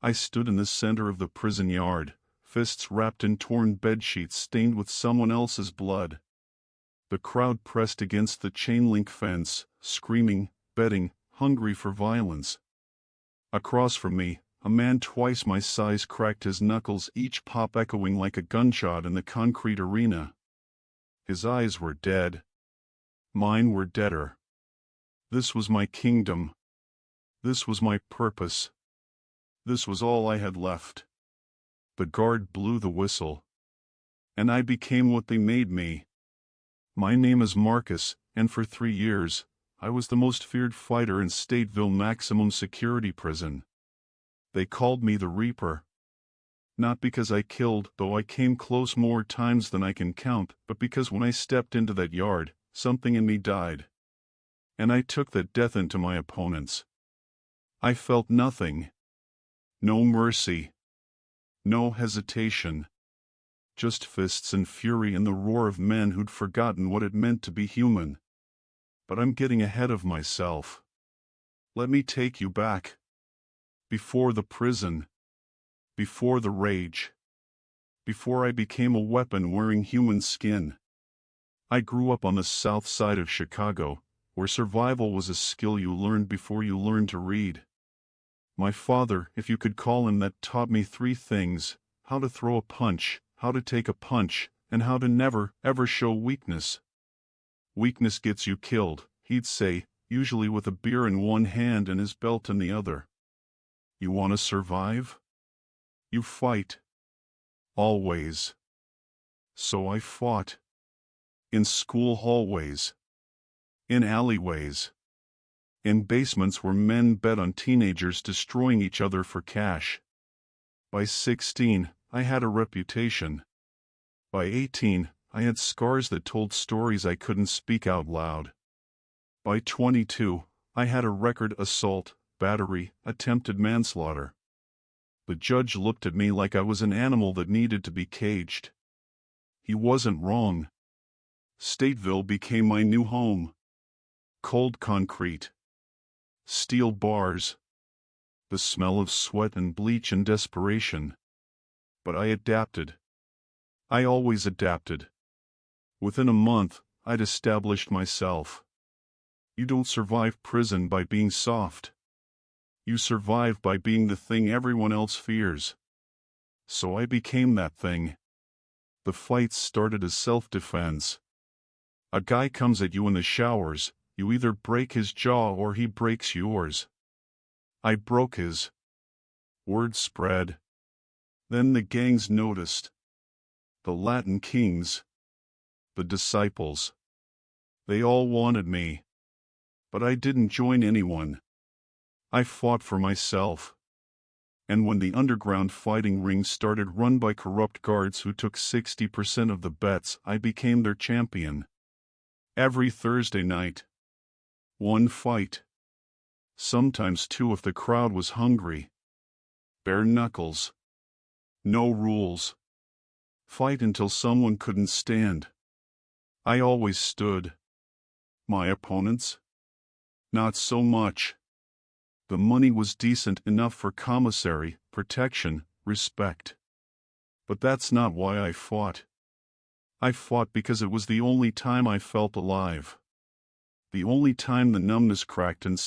I stood in the center of the prison yard, fists wrapped in torn bedsheets stained with someone else's blood. The crowd pressed against the chain-link fence, screaming, betting, hungry for violence. Across from me, a man twice my size cracked his knuckles, each pop echoing like a gunshot in the concrete arena. His eyes were dead. Mine were deader. This was my kingdom. This was my purpose. This was all I had left. The guard blew the whistle. And I became what they made me. My name is Marcus, and for 3 years, I was the most feared fighter in Stateville maximum security prison. They called me the Reaper. Not because I killed, though I came close more times than I can count, but because when I stepped into that yard, something in me died. And I took that death into my opponents. I felt nothing. No mercy. No hesitation. Just fists and fury and the roar of men who'd forgotten what it meant to be human. But I'm getting ahead of myself. Let me take you back. Before the prison. Before the rage. Before I became a weapon wearing human skin. I grew up on the south side of Chicago, where survival was a skill you learned before you learned to read. My father, if you could call him that, taught me 3 things: how to throw a punch, how to take a punch, and how to never, ever show weakness. Weakness gets you killed, he'd say, usually with a beer in one hand and his belt in the other. You want to survive? You fight. Always. So I fought. In school hallways. In alleyways. In basements where men bet on teenagers destroying each other for cash. By 16, I had a reputation. By 18, I had scars that told stories I couldn't speak out loud. By 22, I had a record: assault, battery, attempted manslaughter. The judge looked at me like I was an animal that needed to be caged. He wasn't wrong. Stateville became my new home. Cold concrete. Steel bars. The smell of sweat and bleach and desperation. But I adapted. I always adapted. Within a month, I'd established myself. You don't survive prison by being soft. You survive by being the thing everyone else fears. So I became that thing. The fights started as self-defense. A guy comes at you in the showers, you either break his jaw or he breaks yours. I broke his. Word spread. Then the gangs noticed. The Latin kings. The disciples. They all wanted me. But I didn't join anyone. I fought for myself. And when the underground fighting ring started, run by corrupt guards who took 60% of the bets, I became their champion. Every Thursday night. 1 fight. Sometimes 2 if the crowd was hungry. Bare knuckles. No rules. Fight until someone couldn't stand. I always stood. My opponents? Not so much. The money was decent enough for commissary, protection, respect. But that's not why I fought. I fought because it was the only time I felt alive. The only time the numbness cracked and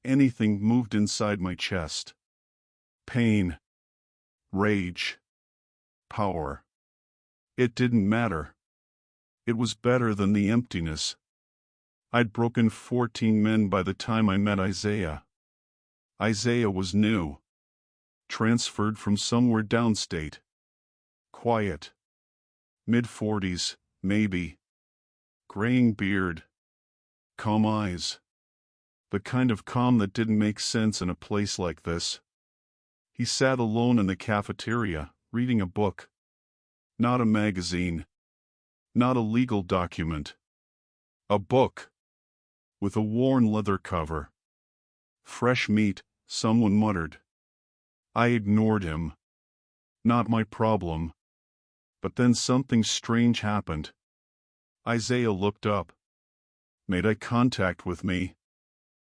anything moved inside my chest. Pain. Rage. Power. It didn't matter. It was better than the emptiness. I'd broken 14 men by the time I met Isaiah. Isaiah was new. Transferred from somewhere downstate. Quiet. Mid-40s, maybe. Graying beard. Calm eyes. The kind of calm that didn't make sense in a place like this. He sat alone in the cafeteria, reading a book. Not a magazine. Not a legal document. A book. With a worn leather cover. Fresh meat, someone muttered. I ignored him. Not my problem. But then something strange happened. Isaiah looked up. Made eye contact with me.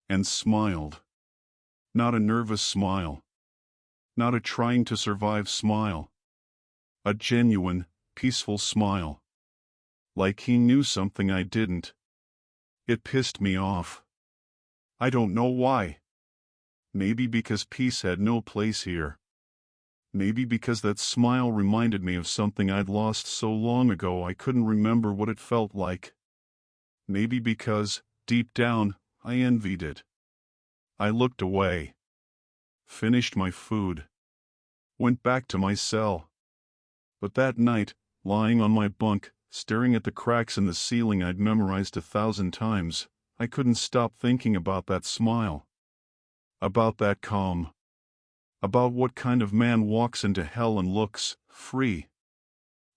And smiled. Not a nervous smile. Not a trying to survive smile. A genuine, peaceful smile. Like he knew something I didn't. It pissed me off. I don't know why. Maybe because peace had no place here. Maybe because that smile reminded me of something I'd lost so long ago I couldn't remember what it felt like. Maybe because, deep down, I envied it. I looked away. Finished my food. Went back to my cell. But that night, lying on my bunk, staring at the cracks in the ceiling I'd memorized 1,000 times, I couldn't stop thinking about that smile. About that calm. About what kind of man walks into hell and looks free.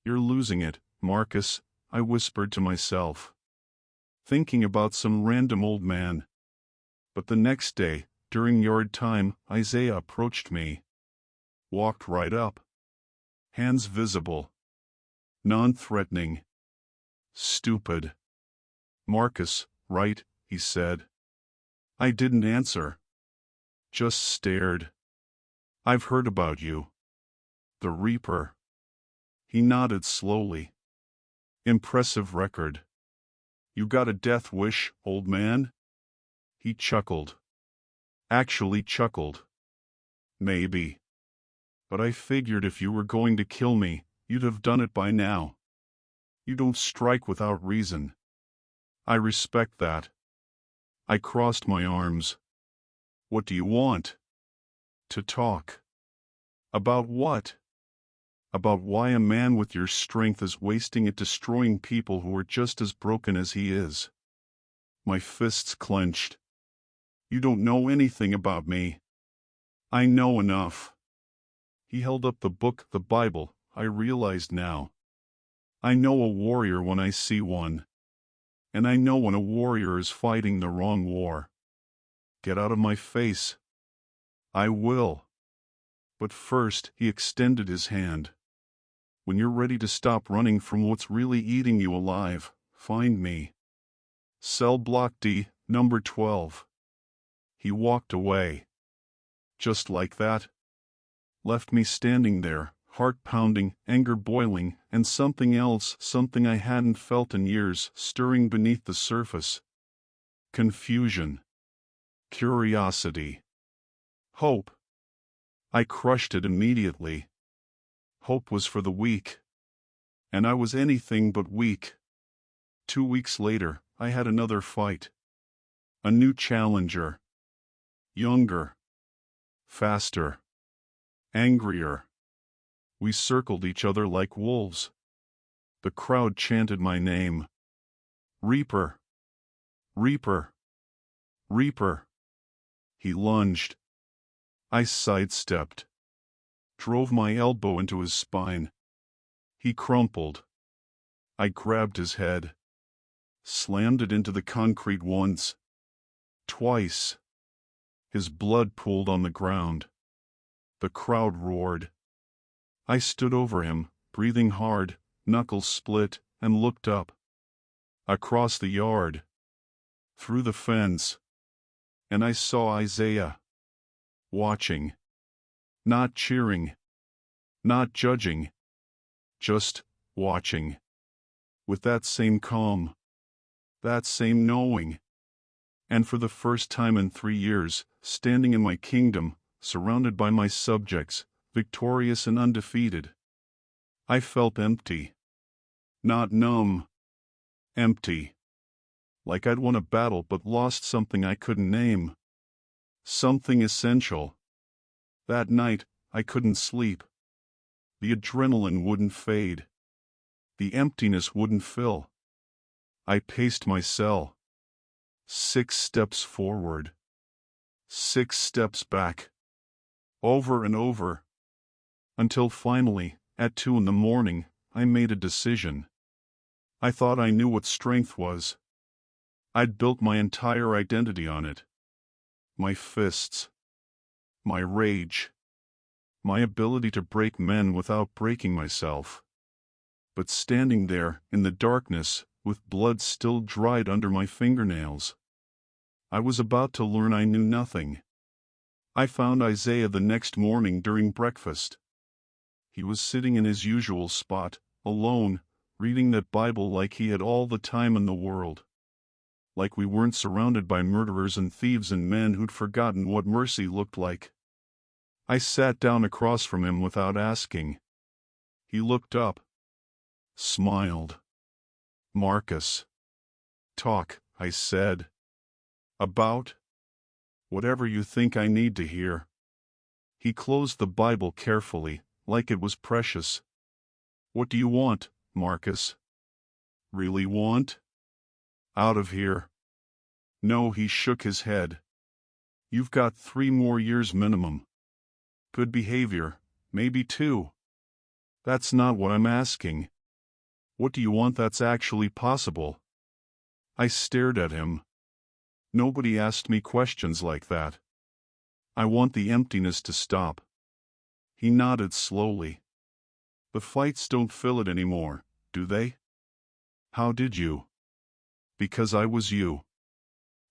You're losing it, Marcus, I whispered to myself. Thinking about some random old man. But the next day, during yard time, Isaiah approached me. Walked right up. Hands visible. Non-threatening. Stupid. Marcus, right, he said. I didn't answer. Just stared. I've heard about you. The Reaper. He nodded slowly. Impressive record. You got a death wish, old man? He chuckled. Actually chuckled. Maybe. But I figured if you were going to kill me, you'd have done it by now. You don't strike without reason. I respect that. I crossed my arms. What do you want? To talk. About what? About why a man with your strength is wasting it destroying people who are just as broken as he is. My fists clenched. You don't know anything about me. I know enough. He held up the book, the Bible, I realized now. I know a warrior when I see one. And I know when a warrior is fighting the wrong war. Get out of my face. I will. But first, he extended his hand. When you're ready to stop running from what's really eating you alive, find me. Cell block D, number 12. He walked away. Just like that. Left me standing there, heart pounding, anger boiling, and something else, something I hadn't felt in years, stirring beneath the surface. Confusion. Curiosity. Hope. I crushed it immediately. Hope was for the weak. And I was anything but weak. 2 weeks later, I had another fight. A new challenger. Younger. Faster. Angrier. We circled each other like wolves. The crowd chanted my name. Reaper. Reaper. Reaper. He lunged. I sidestepped. Drove my elbow into his spine. He crumpled. I grabbed his head. Slammed it into the concrete once. Twice. His blood pooled on the ground. The crowd roared. I stood over him, breathing hard, knuckles split, and looked up. Across the yard. Through the fence. And I saw Isaiah. Watching. Not cheering. Not judging. Just watching. With that same calm. That same knowing. And for the first time in 3 years, standing in my kingdom, surrounded by my subjects, victorious and undefeated. I felt empty. Not numb. Empty. Like I'd won a battle but lost something I couldn't name. Something essential. That night, I couldn't sleep. The adrenaline wouldn't fade. The emptiness wouldn't fill. I paced my cell. 6 steps forward. 6 steps back. Over and over. Until finally, at 2 in the morning, I made a decision. I thought I knew what strength was. I'd built my entire identity on it. My fists. My rage. My ability to break men without breaking myself. But standing there, in the darkness, with blood still dried under my fingernails, I was about to learn I knew nothing. I found Isaiah the next morning during breakfast. He was sitting in his usual spot, alone, reading that Bible like he had all the time in the world. Like we weren't surrounded by murderers and thieves and men who'd forgotten what mercy looked like. I sat down across from him without asking. He looked up. Smiled. "Marcus." "Talk," I said. "About?" "Whatever you think I need to hear." He closed the Bible carefully, like it was precious. "What do you want, Marcus?" "Really want?" "Out of here." "No," he shook his head. "You've got 3 more years minimum. Good behavior, maybe 2. That's not what I'm asking. What do you want that's actually possible?" I stared at him. Nobody asked me questions like that. "I want the emptiness to stop." He nodded slowly. "The fights don't fill it anymore, do they?" "How did you?" "Because I was you.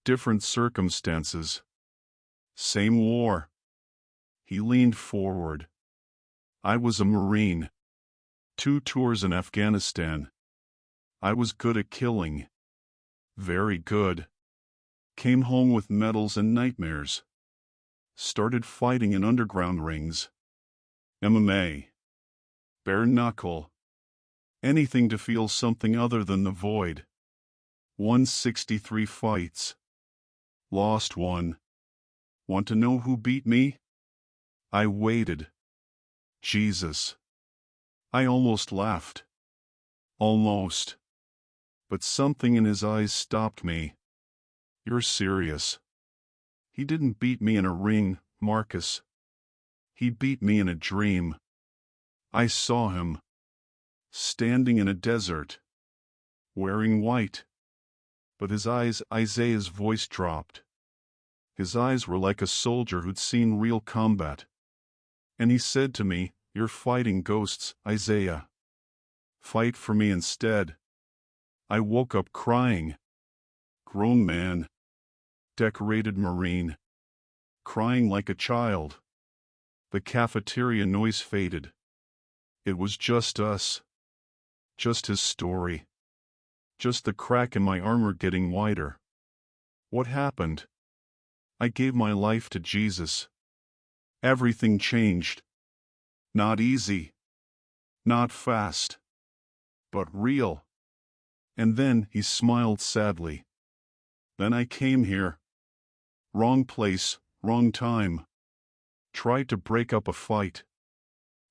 Different circumstances. Same war." He leaned forward. "I was a Marine. 2 tours in Afghanistan. I was good at killing. Very good. Came home with medals and nightmares. Started fighting in underground rings. MMA. Bare knuckle. Anything to feel something other than the void. 163 fights. Lost 1. Want to know who beat me?" I waited. Jesus. I almost laughed. Almost. But something in his eyes stopped me. "You're serious." "He didn't beat me in a ring, Marcus. He beat me in a dream. I saw him. Standing in a desert. Wearing white." But his eyes, Isaiah's voice dropped. His eyes were like a soldier who'd seen real combat. And he said to me, "You're fighting ghosts, Isaiah. Fight for me instead." I woke up crying. Grown man. Decorated Marine. Crying like a child. The cafeteria noise faded. It was just us. Just his story. Just the crack in my armor getting wider. What happened? I gave my life to Jesus. Everything changed. Not easy. Not fast. But real. And then he smiled sadly. Then I came here. Wrong place, wrong time. Tried to break up a fight.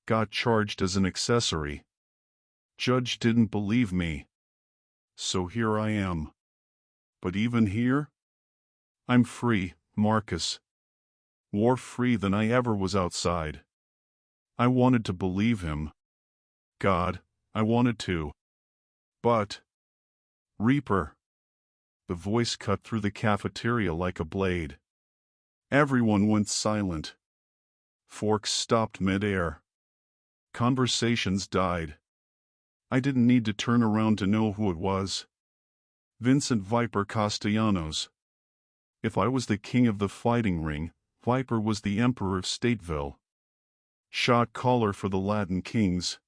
Got charged as an accessory. Judge didn't believe me. So here I am. But even here, I'm free, Marcus. More free than I ever was outside. I wanted to believe him. God, I wanted to. But, Reaper. The voice cut through the cafeteria like a blade. Everyone went silent. Forks stopped mid-air. Conversations died. I didn't need to turn around to know who it was. Vincent Viper Castellanos. If I was the king of the fighting ring, Viper was the emperor of Stateville. Shot caller for the Latin kings.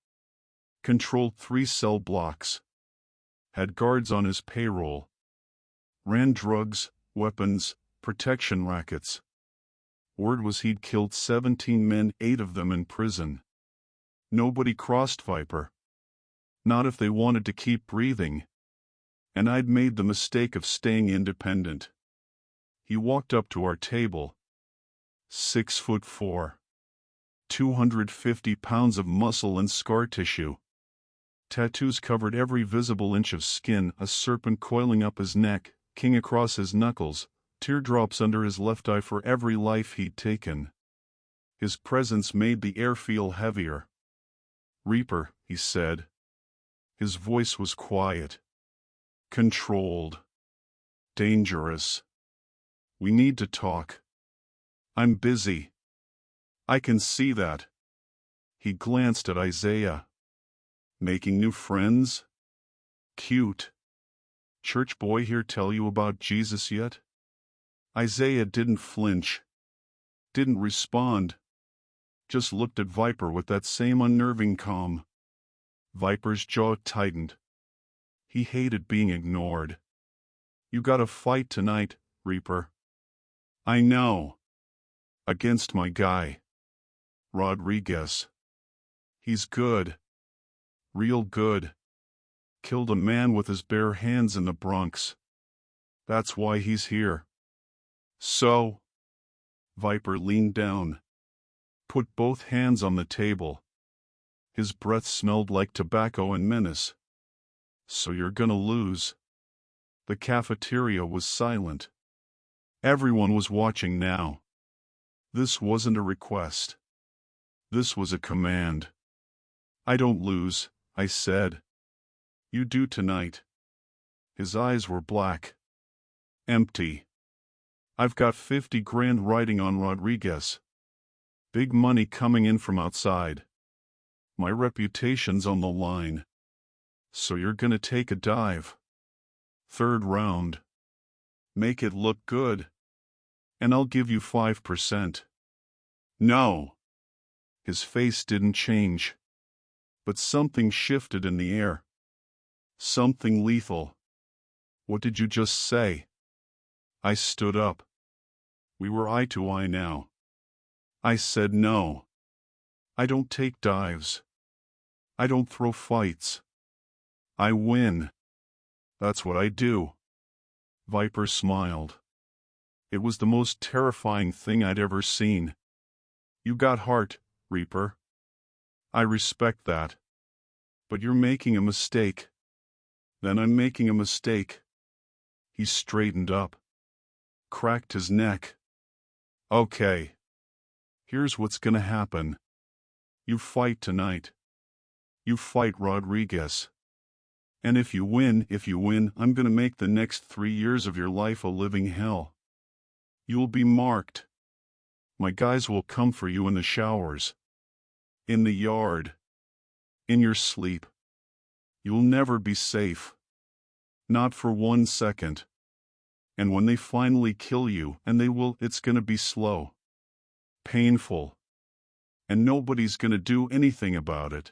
Controlled 3 cell blocks. Had guards on his payroll. Ran drugs, weapons, protection rackets. Word was he'd killed 17 men, 8 of them in prison. Nobody crossed Viper. Not if they wanted to keep breathing. And I'd made the mistake of staying independent. He walked up to our table. 6'4". 250 pounds of muscle and scar tissue. Tattoos covered every visible inch of skin, a serpent coiling up his neck, king across his knuckles, teardrops under his left eye for every life he'd taken. His presence made the air feel heavier. "Reaper," he said. His voice was quiet. Controlled. Dangerous. "We need to talk. I'm busy. I can see that." He glanced at Isaiah. "Making new friends? Cute. Church boy here tell you about Jesus yet?" Isaiah didn't flinch. Didn't respond. Just looked at Viper with that same unnerving calm. Viper's jaw tightened. He hated being ignored. You gotta fight tonight, Reaper. I know. Against my guy. Rodriguez. He's good. Real good. Killed a man with his bare hands in the Bronx. That's why he's here. So? Viper leaned down. Put both hands on the table. His breath smelled like tobacco and menace. So you're gonna lose. The cafeteria was silent. Everyone was watching now. This wasn't a request. This was a command. I don't lose, I said. You do tonight. His eyes were black. Empty. I've got 50 grand riding on Rodriguez. Big money coming in from outside. My reputation's on the line. So you're gonna take a dive. Third round. Make it look good. And I'll give you 5%. No. His face didn't change. But something shifted in the air. Something lethal. What did you just say? I stood up. We were eye to eye now. I said no. I don't take dives. I don't throw fights. I win. That's what I do. Viper smiled. It was the most terrifying thing I'd ever seen. You got heart, Reaper. I respect that. But you're making a mistake. Then I'm making a mistake. He straightened up. Cracked his neck. Okay. Here's what's gonna happen. You fight tonight. You fight Rodriguez. And if you win, I'm gonna make the next 3 years of your life a living hell. You'll be marked. My guys will come for you in the showers. In the yard. In your sleep. You'll never be safe. Not for 1 second. And when they finally kill you, and they will, it's gonna be slow. Painful. And nobody's gonna do anything about it.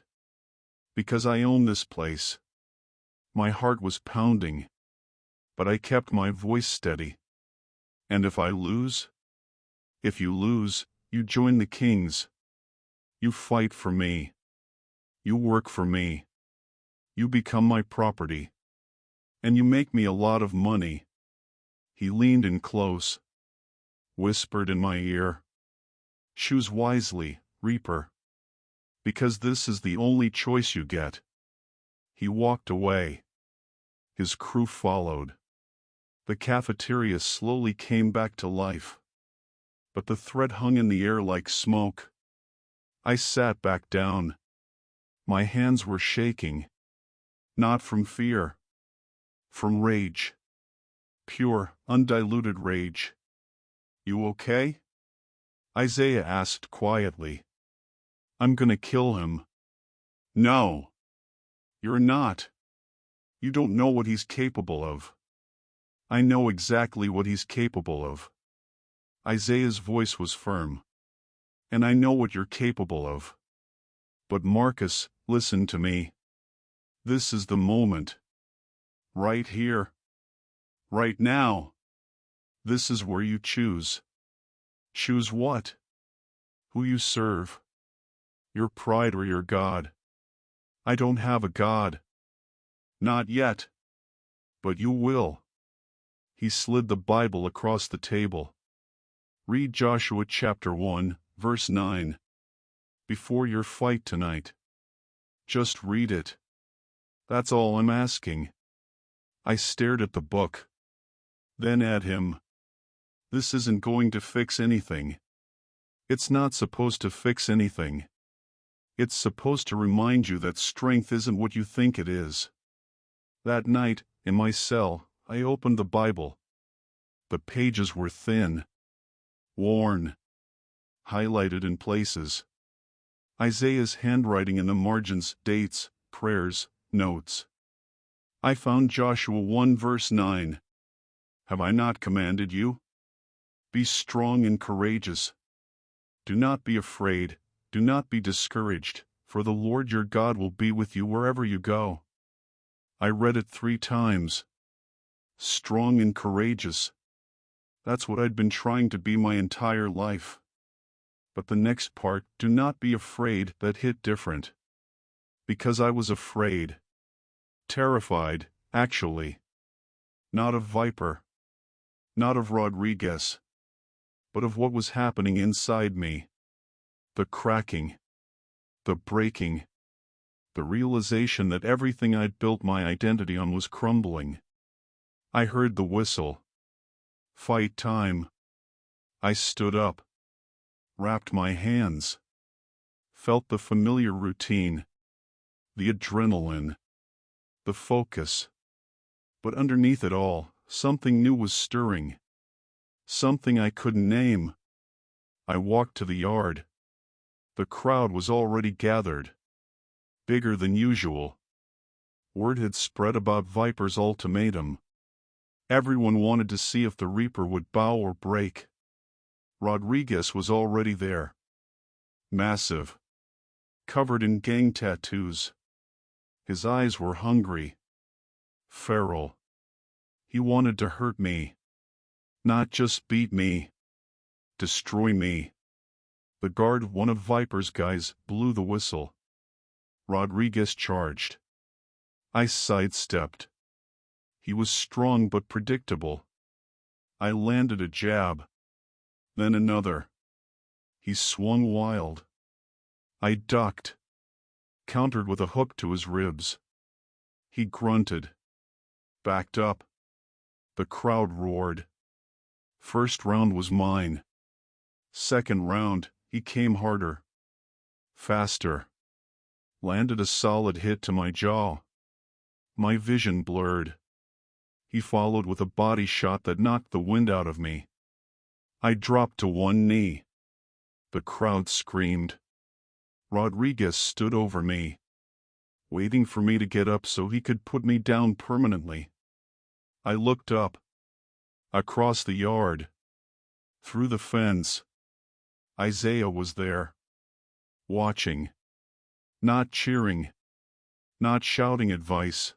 Because I own this place. My heart was pounding. But I kept my voice steady. And if I lose? If you lose, you join the Kings. You fight for me. You work for me. You become my property. And you make me a lot of money. He leaned in close. Whispered in my ear. Choose wisely, Reaper. Because this is the only choice you get. He walked away. His crew followed. The cafeteria slowly came back to life. But the threat hung in the air like smoke. I sat back down. My hands were shaking. Not from fear. From rage. Pure, undiluted rage. You okay? Isaiah asked quietly. I'm gonna kill him. No. You're not. You don't know what he's capable of. I know exactly what he's capable of. Isaiah's voice was firm. And I know what you're capable of. But Marcus, listen to me. This is the moment. Right here. Right now. This is where you choose. Choose what? Who you serve. Your pride or your God. I don't have a God. Not yet. But you will. He slid the Bible across the table. Read Joshua chapter 1, verse 9. Before your fight tonight. Just read it. That's all I'm asking. I stared at the book. Then at him. This isn't going to fix anything. It's not supposed to fix anything. It's supposed to remind you that strength isn't what you think it is. That night, in my cell, I opened the Bible. The pages were thin. Worn. Highlighted in places. Isaiah's handwriting in the margins, dates, prayers, notes. I found Joshua 1 verse 9. Have I not commanded you? Be strong and courageous. Do not be afraid, do not be discouraged, for the Lord your God will be with you wherever you go. I read it 3 times. Strong and courageous. That's what I'd been trying to be my entire life. But the next part, do not be afraid, that hit different. Because I was afraid. Terrified, actually. Not of Viper. Not of Rodriguez. But of what was happening inside me. The cracking. The breaking. The realization that everything I'd built my identity on was crumbling. I heard the whistle. Fight time. I stood up. Wrapped my hands. Felt the familiar routine. The adrenaline. The focus. But underneath it all, something new was stirring. Something I couldn't name. I walked to the yard. The crowd was already gathered. Bigger than usual. Word had spread about Viper's ultimatum. Everyone wanted to see if the Reaper would bow or break. Rodriguez was already there. Massive. Covered in gang tattoos. His eyes were hungry. Feral. He wanted to hurt me. Not just beat me. Destroy me. The guard, one of Viper's guys, blew the whistle. Rodriguez charged. I sidestepped. He was strong but predictable. I landed a jab. Then another. He swung wild. I ducked. Countered with a hook to his ribs. He grunted. Backed up. The crowd roared. First round was mine. Second round, he came harder. Faster. Landed a solid hit to my jaw. My vision blurred. He followed with a body shot that knocked the wind out of me. I dropped to one knee. The crowd screamed. Rodriguez stood over me, waiting for me to get up so he could put me down permanently. I looked up. Across the yard. Through the fence. Isaiah was there. Watching. Not cheering. Not shouting advice.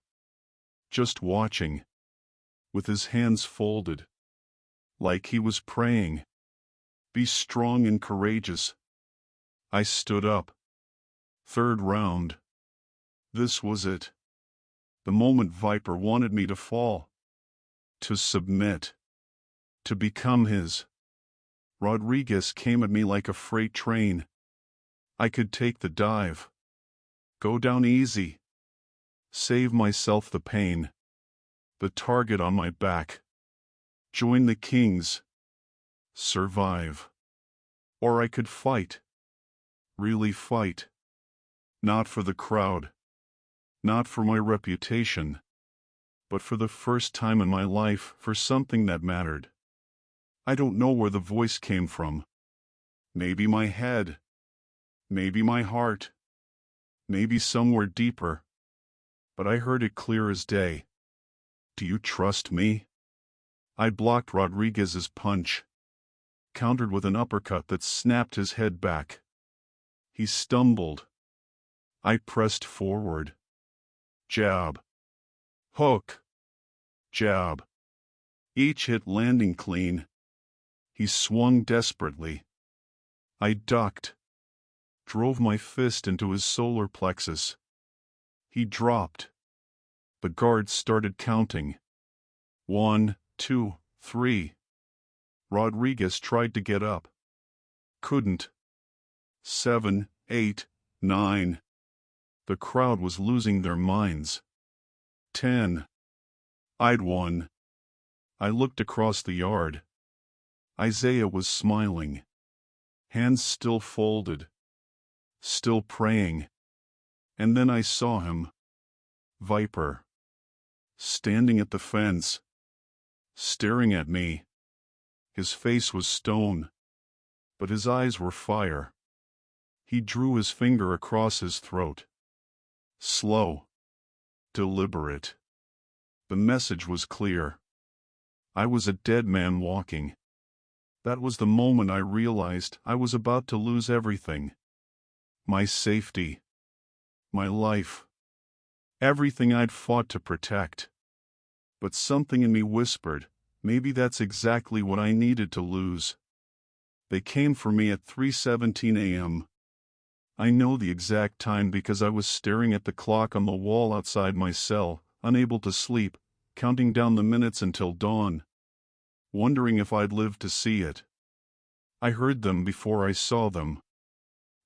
Just watching. With his hands folded. Like he was praying. Be strong and courageous. I stood up. Third round. This was it. The moment Viper wanted me to fall. To submit. To become his. Rodriguez came at me like a freight train. I could take the dive. Go down easy. Save myself the pain. The target on my back. Join the kings. Survive. Or I could fight. Really fight. Not for the crowd. Not for my reputation. But for the first time in my life, for something that mattered. I don't know where the voice came from. Maybe my head. Maybe my heart. Maybe somewhere deeper. But I heard it clear as day. Do you trust me? I blocked Rodriguez's punch. Countered with an uppercut that snapped his head back. He stumbled. I pressed forward. Jab. Hook. Jab. Each hit landing clean. He swung desperately. I ducked. Drove my fist into his solar plexus. He dropped. The guards started counting. 1, 2, 3. Rodriguez tried to get up. Couldn't. 7, 8, 9. The crowd was losing their minds. 10. I'd won. I looked across the yard. Isaiah was smiling. Hands still folded. Still praying. And then I saw him. Viper. Standing at the fence. Staring at me. His face was stone. But his eyes were fire. He drew his finger across his throat. Slow. Deliberate. The message was clear. I was a dead man walking. That was the moment I realized I was about to lose everything. My safety. My life. Everything I'd fought to protect. But something in me whispered, maybe that's exactly what I needed to lose. They came for me at 3:17 a.m. I know the exact time because I was staring at the clock on the wall outside my cell, unable to sleep, counting down the minutes until dawn, wondering if I'd live to see it. I heard them before I saw them.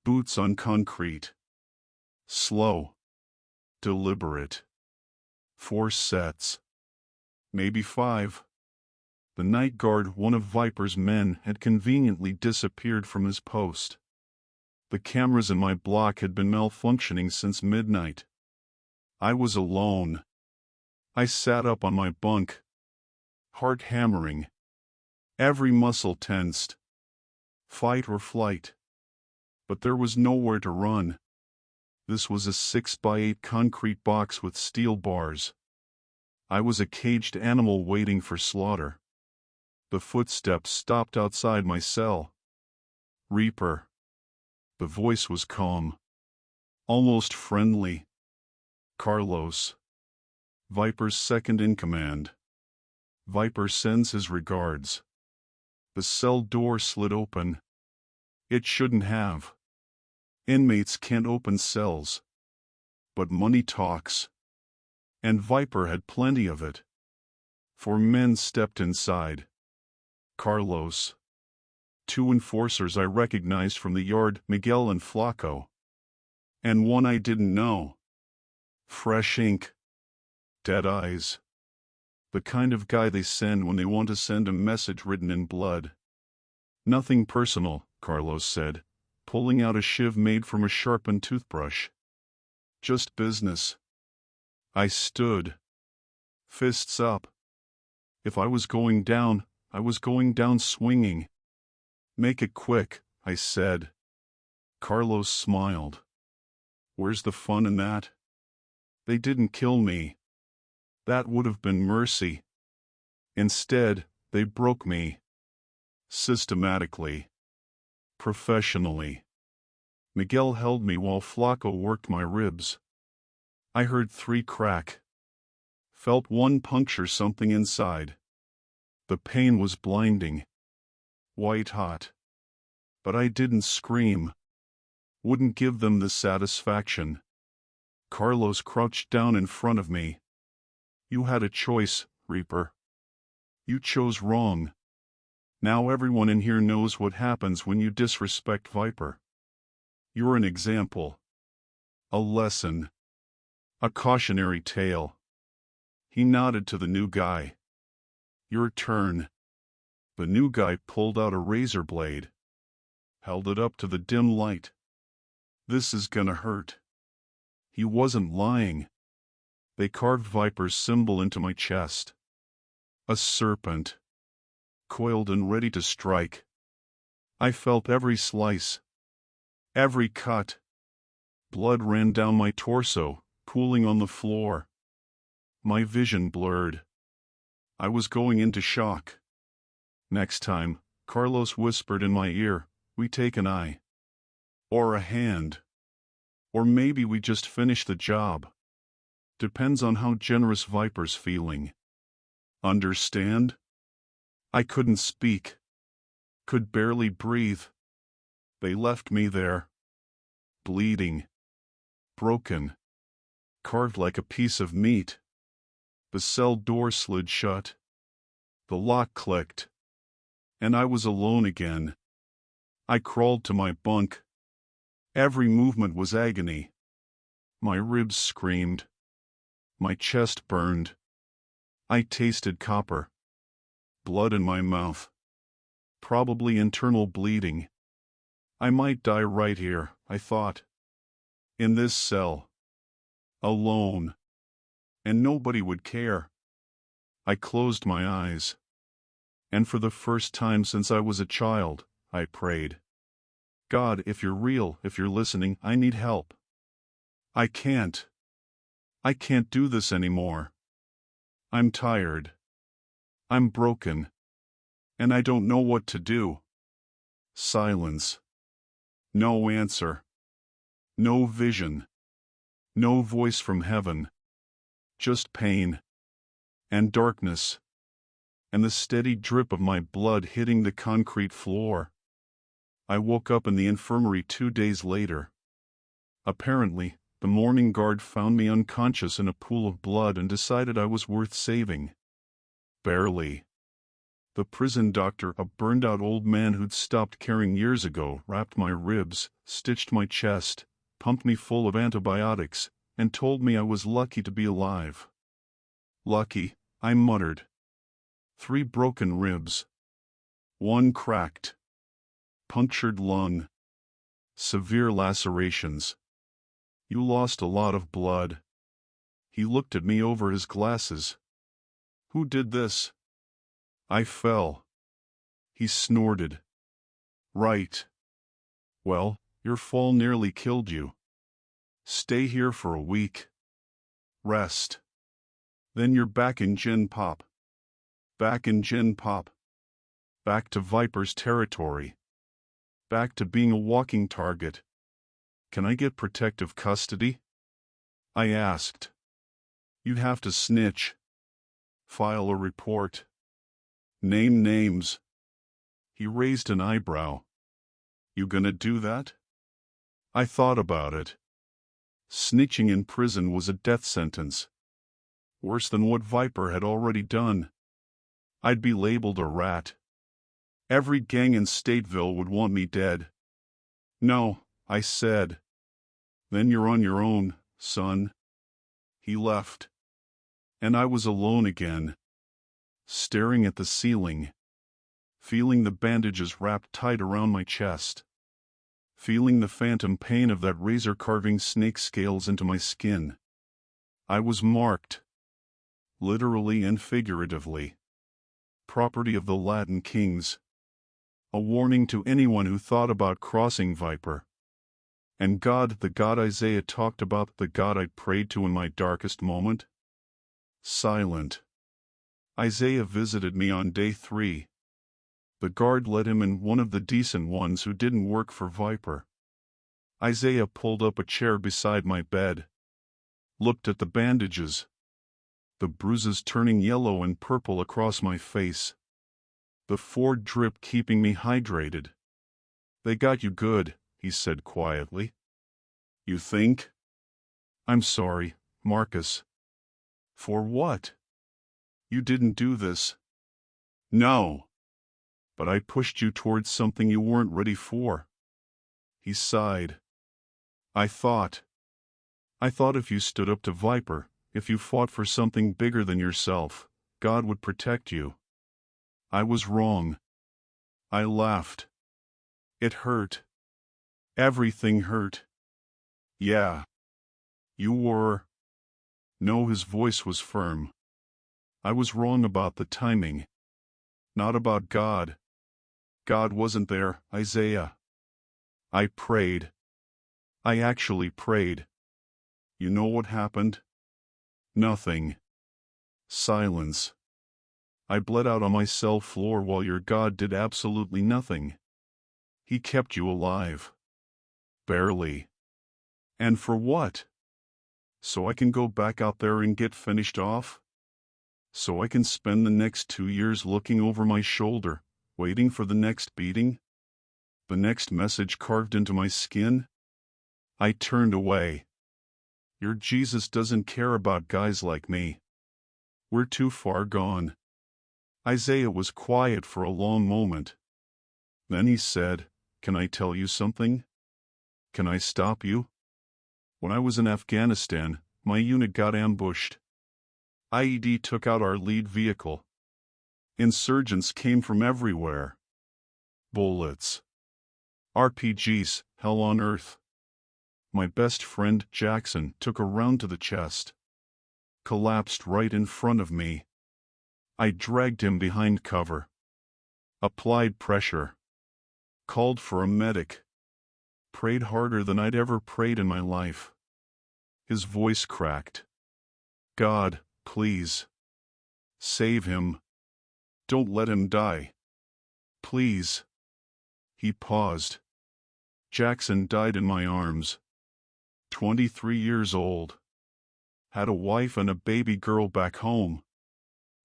Boots on concrete. Slow. Deliberate. 4 sets. Maybe 5. The night guard, one of Viper's men, had conveniently disappeared from his post. The cameras in my block had been malfunctioning since midnight. I was alone. I sat up on my bunk, heart hammering, every muscle tensed. Fight or flight. But there was nowhere to run. This was a 6x8 concrete box with steel bars. I was a caged animal waiting for slaughter. The footsteps stopped outside my cell. Reaper. The voice was calm, almost friendly. Carlos. Viper's second in command. Viper sends his regards. The cell door slid open. It shouldn't have. Inmates can't open cells. But money talks. And Viper had plenty of it. 4 men stepped inside. Carlos. 2 enforcers I recognized from the yard, Miguel and Flaco. And one I didn't know. Fresh ink. Dead eyes. The kind of guy they send when they want to send a message written in blood. Nothing personal, Carlos said, pulling out a shiv made from a sharpened toothbrush. Just business. I stood. Fists up. If I was going down, I was going down swinging. Make it quick, I said. Carlos smiled. Where's the fun in that? They didn't kill me. That would have been mercy. Instead, they broke me. Systematically. Professionally. Miguel held me while Flaco worked my ribs. I heard 3 crack. Felt 1 puncture something inside. The pain was blinding. White hot. But I didn't scream. Wouldn't give them the satisfaction. Carlos crouched down in front of me. You had a choice, Reaper. You chose wrong. Now everyone in here knows what happens when you disrespect Viper. You're an example. A lesson. A cautionary tale. He nodded to the new guy. Your turn. The new guy pulled out a razor blade. Held it up to the dim light. This is gonna hurt. He wasn't lying. They carved Viper's symbol into my chest. A serpent. Coiled and ready to strike. I felt every slice. Every cut. Blood ran down my torso, pooling on the floor. My vision blurred. I was going into shock. Next time, Carlos whispered in my ear, we take an eye. Or a hand. Or maybe we just finish the job. Depends on how generous Viper's feeling. Understand? I couldn't speak. Could barely breathe. They left me there. Bleeding. Broken. Carved like a piece of meat. The cell door slid shut. The lock clicked. And I was alone again. I crawled to my bunk. Every movement was agony. My ribs screamed. My chest burned. I tasted copper. Blood in my mouth. Probably internal bleeding. I might die right here, I thought. In this cell. Alone. And nobody would care. I closed my eyes. And for the first time since I was a child, I prayed. God, if you're real, if you're listening, I need help. I can't do this anymore. I'm tired. I'm broken. And I don't know what to do. Silence. No answer. No vision. No voice from heaven. Just pain. And darkness. And the steady drip of my blood hitting the concrete floor. I woke up in the infirmary 2 days later. Apparently, the morning guard found me unconscious in a pool of blood and decided I was worth saving. Barely. The prison doctor, a burned-out old man who'd stopped caring years ago, wrapped my ribs, stitched my chest, pumped me full of antibiotics, and told me I was lucky to be alive. Lucky, I muttered. 3 broken ribs. 1 cracked. Punctured lung. Severe lacerations. You lost a lot of blood. He looked at me over his glasses. Who did this? I fell. He snorted. Right. Well, your fall nearly killed you. Stay here for a week. Rest. Then you're back in Gen Pop. Back in Gen Pop. Back to Viper's territory. Back to being a walking target. Can I get protective custody? I asked. You'd have to snitch. File a report. Name names. He raised an eyebrow. You gonna do that? I thought about it. Snitching in prison was a death sentence. Worse than what Viper had already done. I'd be labeled a rat. Every gang in Stateville would want me dead. No, I said. Then you're on your own, son. He left. And I was alone again. Staring at the ceiling. Feeling the bandages wrapped tight around my chest. Feeling the phantom pain of that razor carving snake scales into my skin. I was marked. Literally and figuratively. Property of the Latin kings. A warning to anyone who thought about crossing Viper. And God, the God Isaiah talked about, the God I prayed to in my darkest moment? Silent. Isaiah visited me on day 3. The guard let him in, one of the decent ones who didn't work for Viper. Isaiah pulled up a chair beside my bed. Looked at the bandages. The bruises turning yellow and purple across my face. The Ford drip keeping me hydrated. They got you good, he said quietly. You think? I'm sorry, Marcus. For what? You didn't do this. No. But I pushed you towards something you weren't ready for. He sighed. I thought if you stood up to Viper, if you fought for something bigger than yourself, God would protect you. I was wrong. I laughed. It hurt. Everything hurt. Yeah. You were. No, his voice was firm. I was wrong about the timing. Not about God. God wasn't there, Isaiah. I prayed. I actually prayed. You know what happened? Nothing. Silence. I bled out on my cell floor while your God did absolutely nothing. He kept you alive. Barely. And for what? So I can go back out there and get finished off? So I can spend the next 2 years looking over my shoulder, waiting for the next beating? The next message carved into my skin? I turned away. Your Jesus doesn't care about guys like me. We're too far gone. Isaiah was quiet for a long moment. Then he said, Can I tell you something? Can I stop you? When I was in Afghanistan, my unit got ambushed. IED took out our lead vehicle. Insurgents came from everywhere. Bullets. RPGs, hell on earth. My best friend, Jackson, took a round to the chest. Collapsed right in front of me. I dragged him behind cover. Applied pressure. Called for a medic. Prayed harder than I'd ever prayed in my life. His voice cracked. God, please. Save him. Don't let him die. Please. He paused. Jackson died in my arms. 23 years old. Had a wife and a baby girl back home.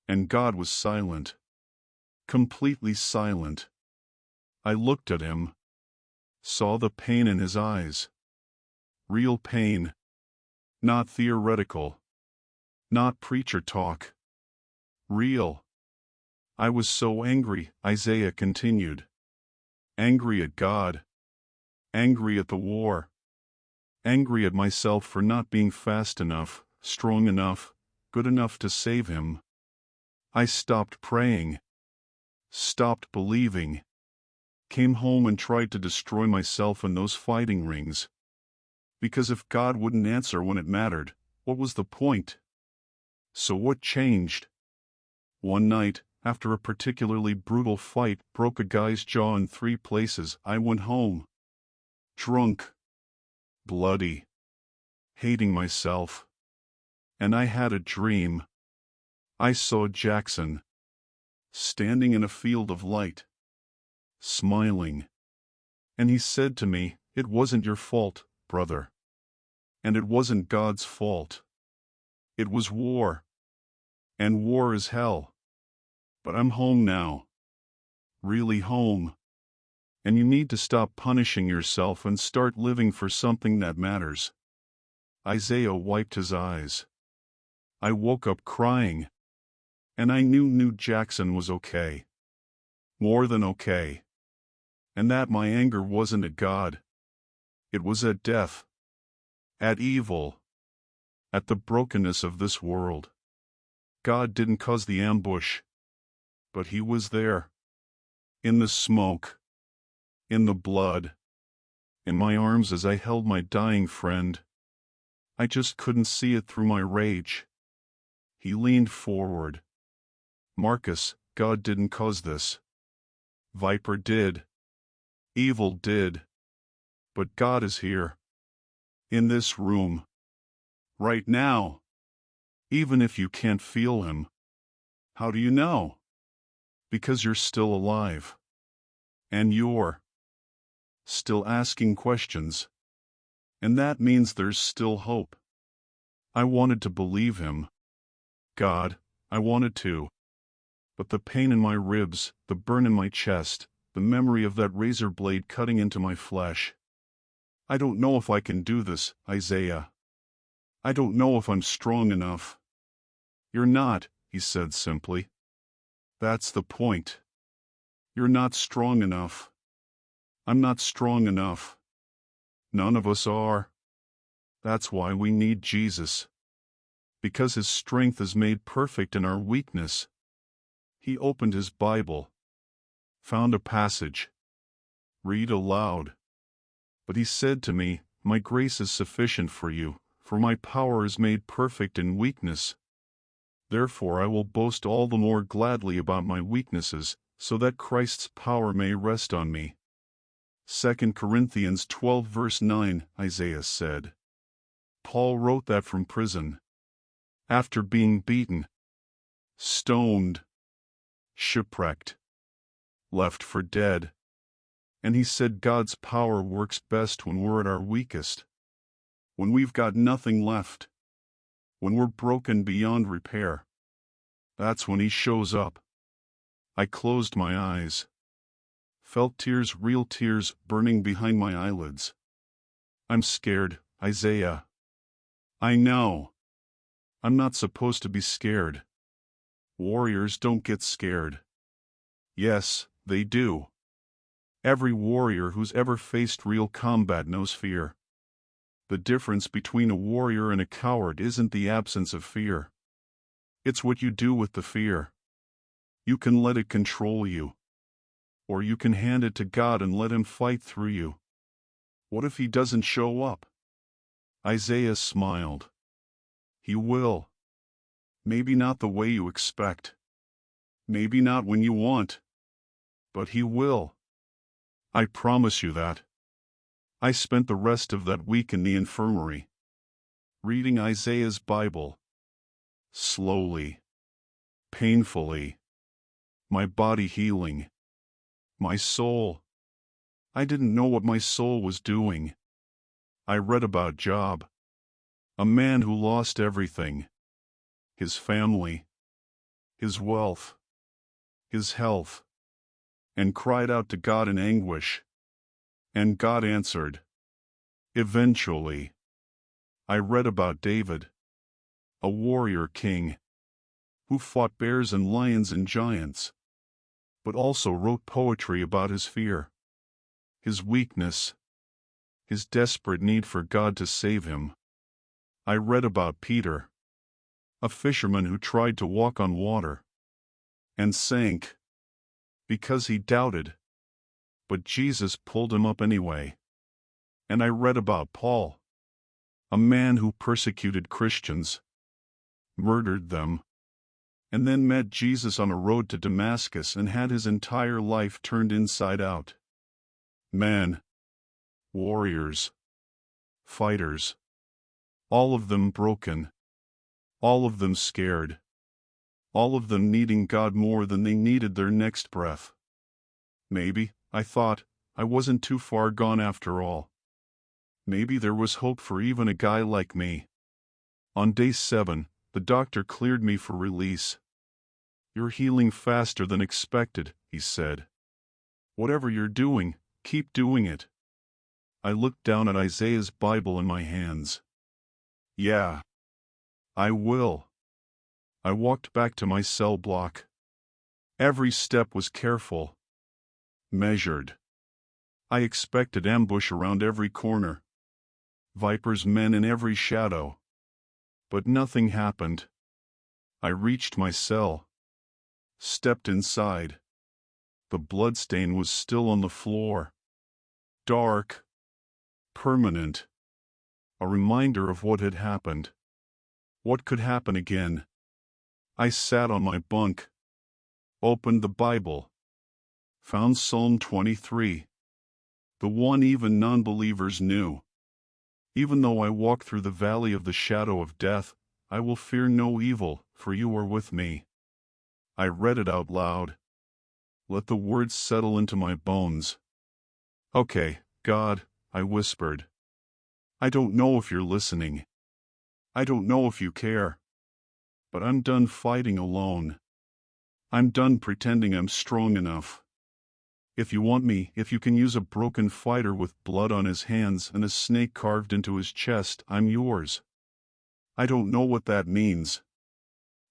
And God was silent. Completely silent. I looked at him. Saw the pain in his eyes. Real pain. Not theoretical. Not preacher talk. Real. I was so angry, Isaiah continued. Angry at God. Angry at the war. Angry at myself for not being fast enough, strong enough, good enough to save him. I stopped praying. Stopped believing. Came home and tried to destroy myself in those fighting rings. Because if God wouldn't answer when it mattered, what was the point? So what changed? One night, after a particularly brutal fight broke a guy's jaw in 3 places, I went home. Drunk. Bloody. Hating myself. And I had a dream. I saw Jackson. Standing in a field of light. Smiling. And he said to me, "It wasn't your fault, brother. And it wasn't God's fault. It was war. And war is hell. But I'm home now. Really home. And you need to stop punishing yourself and start living for something that matters." Isaiah wiped his eyes. I woke up crying. And I knew Jackson was okay. More than okay. And that my anger wasn't at God. It was at death. At evil. At the brokenness of this world. God didn't cause the ambush. But he was there. In the smoke. In the blood. In my arms as I held my dying friend. I just couldn't see it through my rage. He leaned forward. "Marcus, God didn't cause this. Viper did. Evil did. But God is here. In this room. Right now. Even if you can't feel him. How do you know? Because you're still alive. And you're still asking questions. And that means there's still hope." I wanted to believe him. God, I wanted to. But the pain in my ribs, the burn in my chest, the memory of that razor blade cutting into my flesh. I don't know if I can do this, Isaiah. I don't know if I'm strong enough. You're not, he said simply. That's the point. You're not strong enough. I'm not strong enough. None of us are. That's why we need Jesus. Because his strength is made perfect in our weakness. He opened his Bible. Found a passage. Read aloud. But he said to me, "My grace is sufficient for you, for my power is made perfect in weakness. Therefore I will boast all the more gladly about my weaknesses, so that Christ's power may rest on me." 2 Corinthians 12 verse 9, Isaiah said. Paul wrote that from prison. After being beaten, stoned, shipwrecked, left for dead. And he said God's power works best when we're at our weakest. When we've got nothing left. When we're broken beyond repair. That's when he shows up. I closed my eyes. Felt tears, real tears, burning behind my eyelids. I'm scared, Isaiah. I know. I'm not supposed to be scared. Warriors don't get scared. Yes, they do. Every warrior who's ever faced real combat knows fear. The difference between a warrior and a coward isn't the absence of fear. It's what you do with the fear. You can let it control you. Or you can hand it to God and let him fight through you. What if he doesn't show up? Isaiah smiled. He will. Maybe not the way you expect. Maybe not when you want. But he will. I promise you that. I spent the rest of that week in the infirmary, reading Isaiah's Bible. Slowly. Painfully. My body healing. My soul. I didn't know what my soul was doing. I read about Job. A man who lost everything. His family. His wealth. His health. And cried out to God in anguish. And God answered. Eventually. I read about David. A warrior king. Who fought bears and lions and giants. But also wrote poetry about his fear. His weakness. His desperate need for God to save him. I read about Peter. A fisherman who tried to walk on water. And sank. Because he doubted. But Jesus pulled him up anyway. And I read about Paul. A man who persecuted Christians. Murdered them. And then met Jesus on a road to Damascus and had his entire life turned inside out. Men. Warriors. Fighters. All of them broken. All of them scared. All of them needing God more than they needed their next breath. Maybe, I thought, I wasn't too far gone after all. Maybe there was hope for even a guy like me. On day 7, the doctor cleared me for release. You're healing faster than expected, he said. Whatever you're doing, keep doing it. I looked down at Isaiah's Bible in my hands. Yeah. I will. I walked back to my cell block. Every step was careful. Measured. I expected ambush around every corner. Vipers men in every shadow. But nothing happened. I reached my cell. Stepped inside. The bloodstain was still on the floor. Dark. Permanent. A reminder of what had happened. What could happen again? I sat on my bunk. Opened the Bible. Found Psalm 23. The one even non-believers knew. Even though I walk through the valley of the shadow of death, I will fear no evil, for you are with me. I read it out loud. Let the words settle into my bones. Okay, God, I whispered. I don't know if you're listening. I don't know if you care. But I'm done fighting alone. I'm done pretending I'm strong enough. If you want me, if you can use a broken fighter with blood on his hands and a snake carved into his chest, I'm yours. I don't know what that means.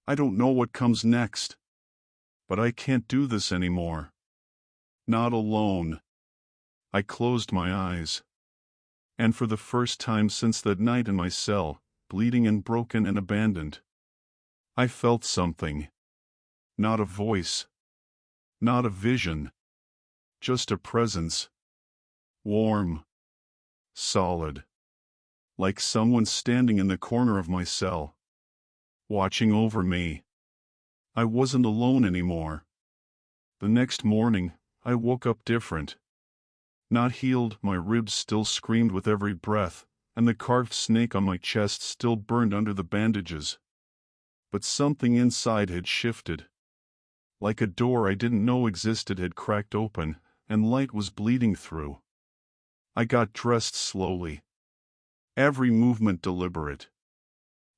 I don't know what comes next. But I can't do this anymore. Not alone. I closed my eyes. And for the first time since that night in my cell, bleeding and broken and abandoned, I felt something. Not a voice. Not a vision. Just a presence. Warm. Solid. Like someone standing in the corner of my cell. Watching over me. I wasn't alone anymore. The next morning, I woke up different. Not healed, my ribs still screamed with every breath, and the carved snake on my chest still burned under the bandages. But something inside had shifted. Like a door I didn't know existed had cracked open, and light was bleeding through. I got dressed slowly. Every movement deliberate.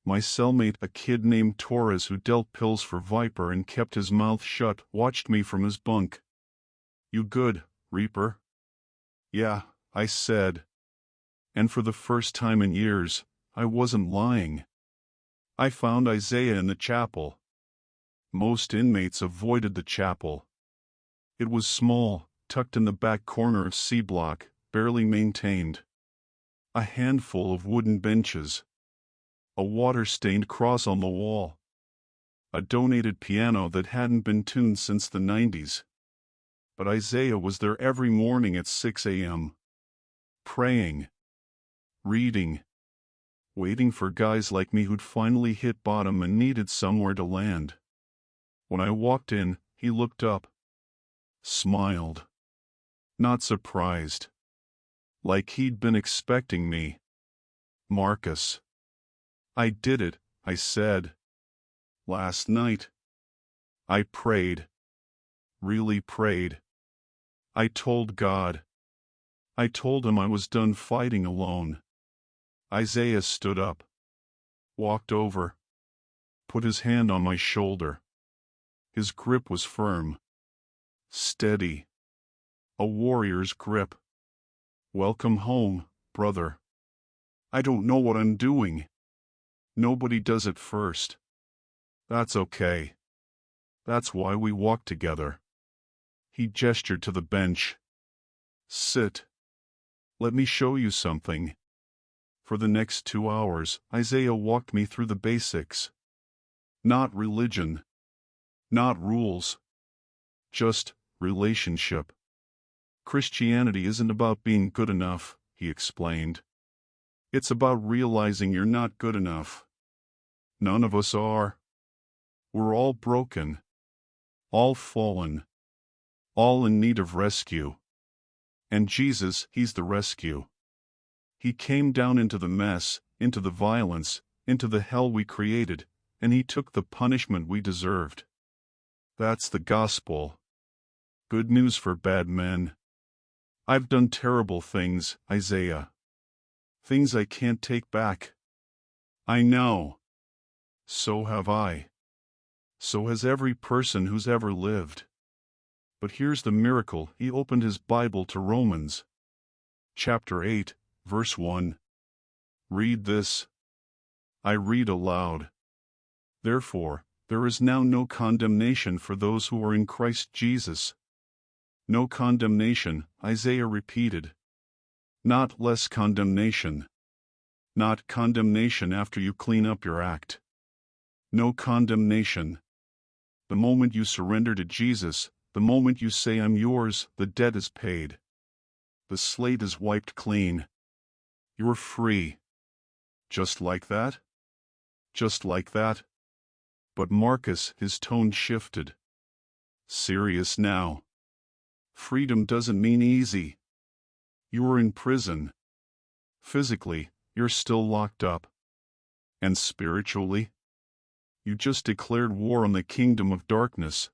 My cellmate, a kid named Torres who dealt pills for Viper and kept his mouth shut, watched me from his bunk. You good, Reaper? Yeah, I said. And for the first time in years, I wasn't lying. I found Isaiah in the chapel. Most inmates avoided the chapel. It was small, tucked in the back corner of C block, barely maintained. A handful of wooden benches. A water-stained cross on the wall. A donated piano that hadn't been tuned since the 90s. But Isaiah was there every morning at 6 a.m. Praying. Reading. Waiting for guys like me who'd finally hit bottom and needed somewhere to land. When I walked in, he looked up. Smiled. Not surprised. Like he'd been expecting me. Marcus. I did it, I said. Last night. I prayed. Really prayed. I told God. I told him I was done fighting alone. Isaiah stood up, walked over, put his hand on my shoulder. His grip was firm, steady, a warrior's grip. Welcome home, brother. I don't know what I'm doing. Nobody does it first. That's okay. That's why we walk together. He gestured to the bench. Sit. Let me show you something. For the next 2 hours, Isaiah walked me through the basics. Not religion. Not rules. Just relationship. Christianity isn't about being good enough, he explained. It's about realizing you're not good enough. None of us are. We're all broken. All fallen. All in need of rescue. And Jesus, he's the rescue. He came down into the mess, into the violence, into the hell we created, and he took the punishment we deserved. That's the gospel. Good news for bad men. I've done terrible things, Isaiah. Things I can't take back. I know. So have I. So has every person who's ever lived. But here's the miracle. He opened his Bible to Romans. Chapter 8, verse 1. Read this. I read aloud. Therefore, there is now no condemnation for those who are in Christ Jesus. No condemnation, Isaiah repeated. Not less condemnation. Not condemnation after you clean up your act. No condemnation. The moment you surrender to Jesus, the moment you say I'm yours, the debt is paid. The slate is wiped clean. You're free. Just like that? Just like that? But Marcus, his tone shifted. Serious now. Freedom doesn't mean easy. You're in prison. Physically, you're still locked up. And spiritually? You just declared war on the kingdom of darkness.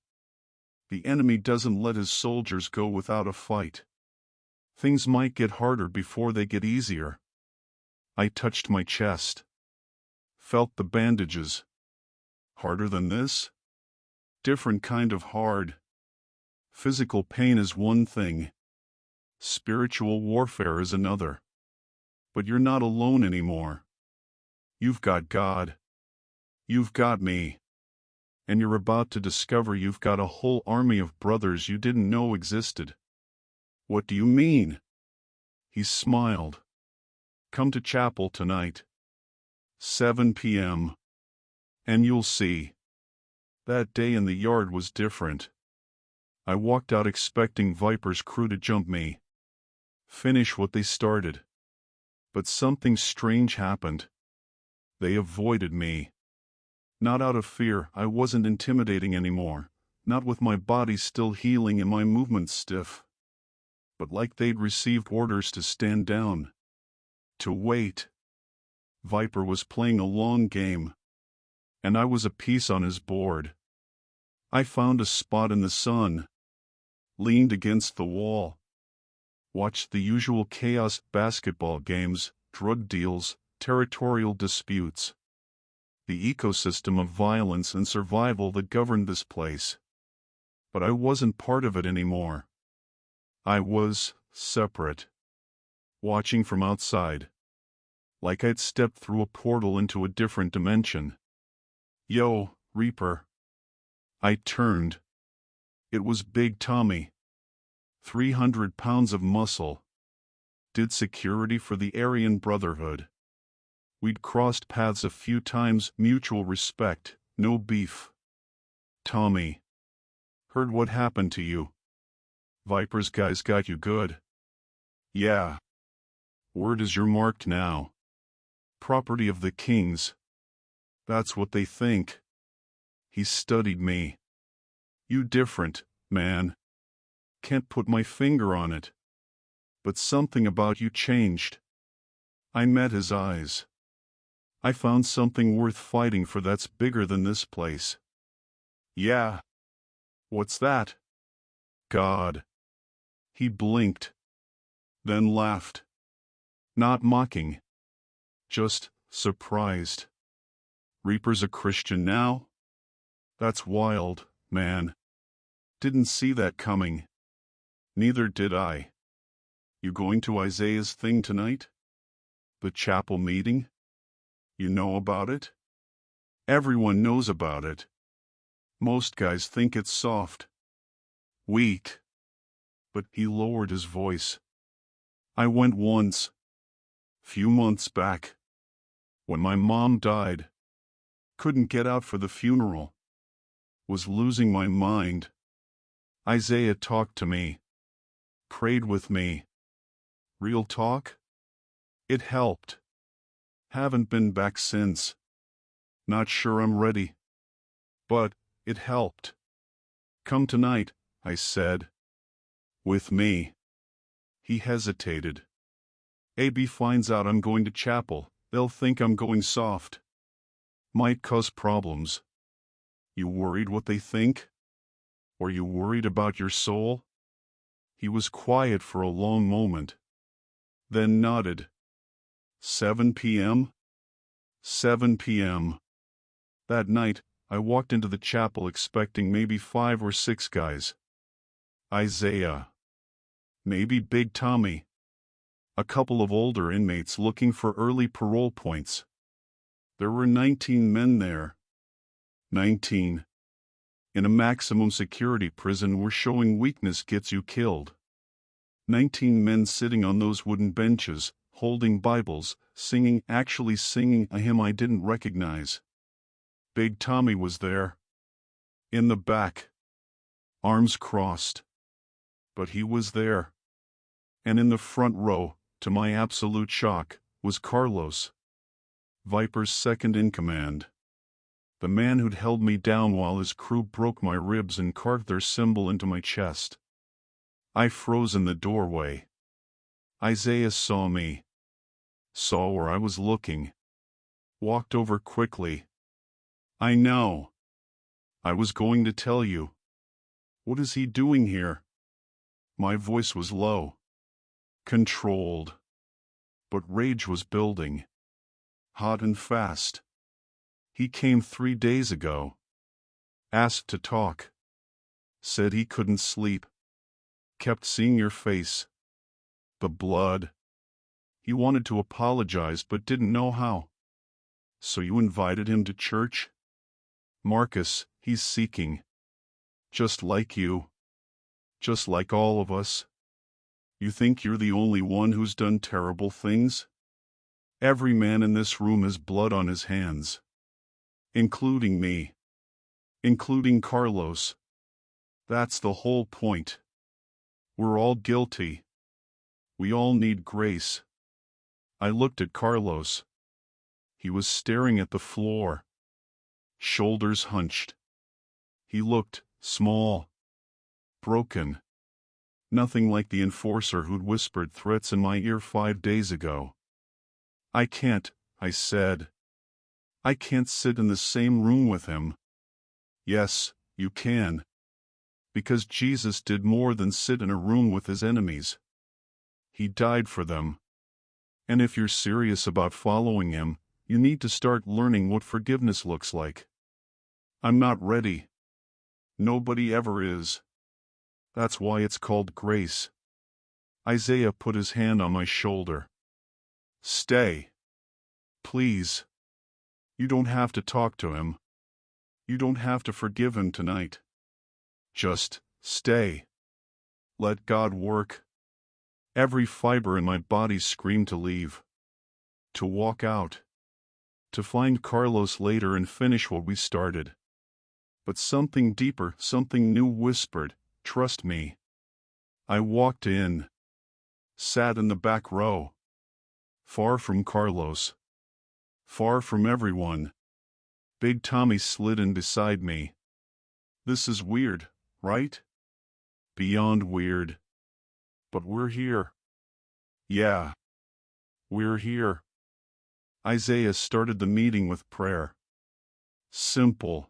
The enemy doesn't let his soldiers go without a fight. Things might get harder before they get easier. I touched my chest. Felt the bandages. Harder than this? Different kind of hard. Physical pain is one thing. Spiritual warfare is another. But you're not alone anymore. You've got God. You've got me. And you're about to discover you've got a whole army of brothers you didn't know existed. What do you mean? He smiled. Come to chapel tonight. 7 p.m. And you'll see. That day in the yard was different. I walked out expecting Viper's crew to jump me. Finish what they started. But something strange happened. They avoided me. Not out of fear, I wasn't intimidating anymore, not with my body still healing and my movements stiff. But like they'd received orders to stand down. To wait. Viper was playing a long game. And I was a piece on his board. I found a spot in the sun. Leaned against the wall. Watched the usual chaos, basketball games, drug deals, territorial disputes. The ecosystem of violence and survival that governed this place. But I wasn't part of it anymore. I was separate. Watching from outside. Like I'd stepped through a portal into a different dimension. Yo, Reaper. I turned. It was Big Tommy. 300 pounds of muscle. Did security for the Aryan Brotherhood. We'd crossed paths a few times, mutual respect, no beef. Tommy. Heard what happened to you. Viper's guys got you good. Yeah. Word is you're marked now. Property of the kings. That's what they think. He studied me. You different, man. Can't put my finger on it. But something about you changed. I met his eyes. I found something worth fighting for that's bigger than this place. Yeah. What's that? God. He blinked, then laughed. Not mocking. Just surprised. Reaper's a Christian now? That's wild, man. Didn't see that coming. Neither did I. You going to Isaiah's thing tonight? The chapel meeting? You know about it? Everyone knows about it. Most guys think it's soft. Weak. But he lowered his voice. I went once. Few months back. When my mom died. Couldn't get out for the funeral. Was losing my mind. Isaiah talked to me. Prayed with me. Real talk? It helped. Haven't been back since. Not sure I'm ready. But it helped. Come tonight, I said. With me. He hesitated. AB finds out I'm going to chapel, they'll think I'm going soft. Might cause problems. You worried what they think? Or you worried about your soul? He was quiet for a long moment. Then nodded. 7 p.m.? 7 p.m. That night, I walked into the chapel expecting maybe 5 or 6 guys. Isaiah. Maybe Big Tommy. A couple of older inmates looking for early parole points. There were 19 men there. 19. In a maximum security prison where showing weakness gets you killed. 19 men sitting on those wooden benches, holding Bibles, actually singing a hymn I didn't recognize. Big Tommy was there. In the back. Arms crossed. But he was there. And in the front row, to my absolute shock, was Carlos. Viper's second in command. The man who'd held me down while his crew broke my ribs and carved their symbol into my chest. I froze in the doorway. Isaiah saw me. Saw where I was looking. Walked over quickly. I know. I was going to tell you. What is he doing here? My voice was low. Controlled. But rage was building. Hot and fast. He came 3 days ago. Asked to talk. Said he couldn't sleep. Kept seeing your face. The blood. He wanted to apologize but didn't know how. So you invited him to church? Marcus, he's seeking. Just like you. Just like all of us. You think you're the only one who's done terrible things? Every man in this room has blood on his hands. Including me. Including Carlos. That's the whole point. We're all guilty. We all need grace. I looked at Carlos. He was staring at the floor. Shoulders hunched. He looked small. Broken. Nothing like the enforcer who'd whispered threats in my ear 5 days ago. I can't, I said. I can't sit in the same room with him. Yes, you can. Because Jesus did more than sit in a room with his enemies. He died for them. And if you're serious about following him, you need to start learning what forgiveness looks like. I'm not ready. Nobody ever is. That's why it's called grace. Isaiah put his hand on my shoulder. Stay. Please. You don't have to talk to him. You don't have to forgive him tonight. Just stay. Let God work. Every fiber in my body screamed to leave. To walk out. To find Carlos later and finish what we started. But something deeper, something new whispered, trust me. I walked in. Sat in the back row. Far from Carlos. Far from everyone. Big Tommy slid in beside me. This is weird, right? Beyond weird. But we're here. Yeah. We're here. Isaiah started the meeting with prayer. Simple.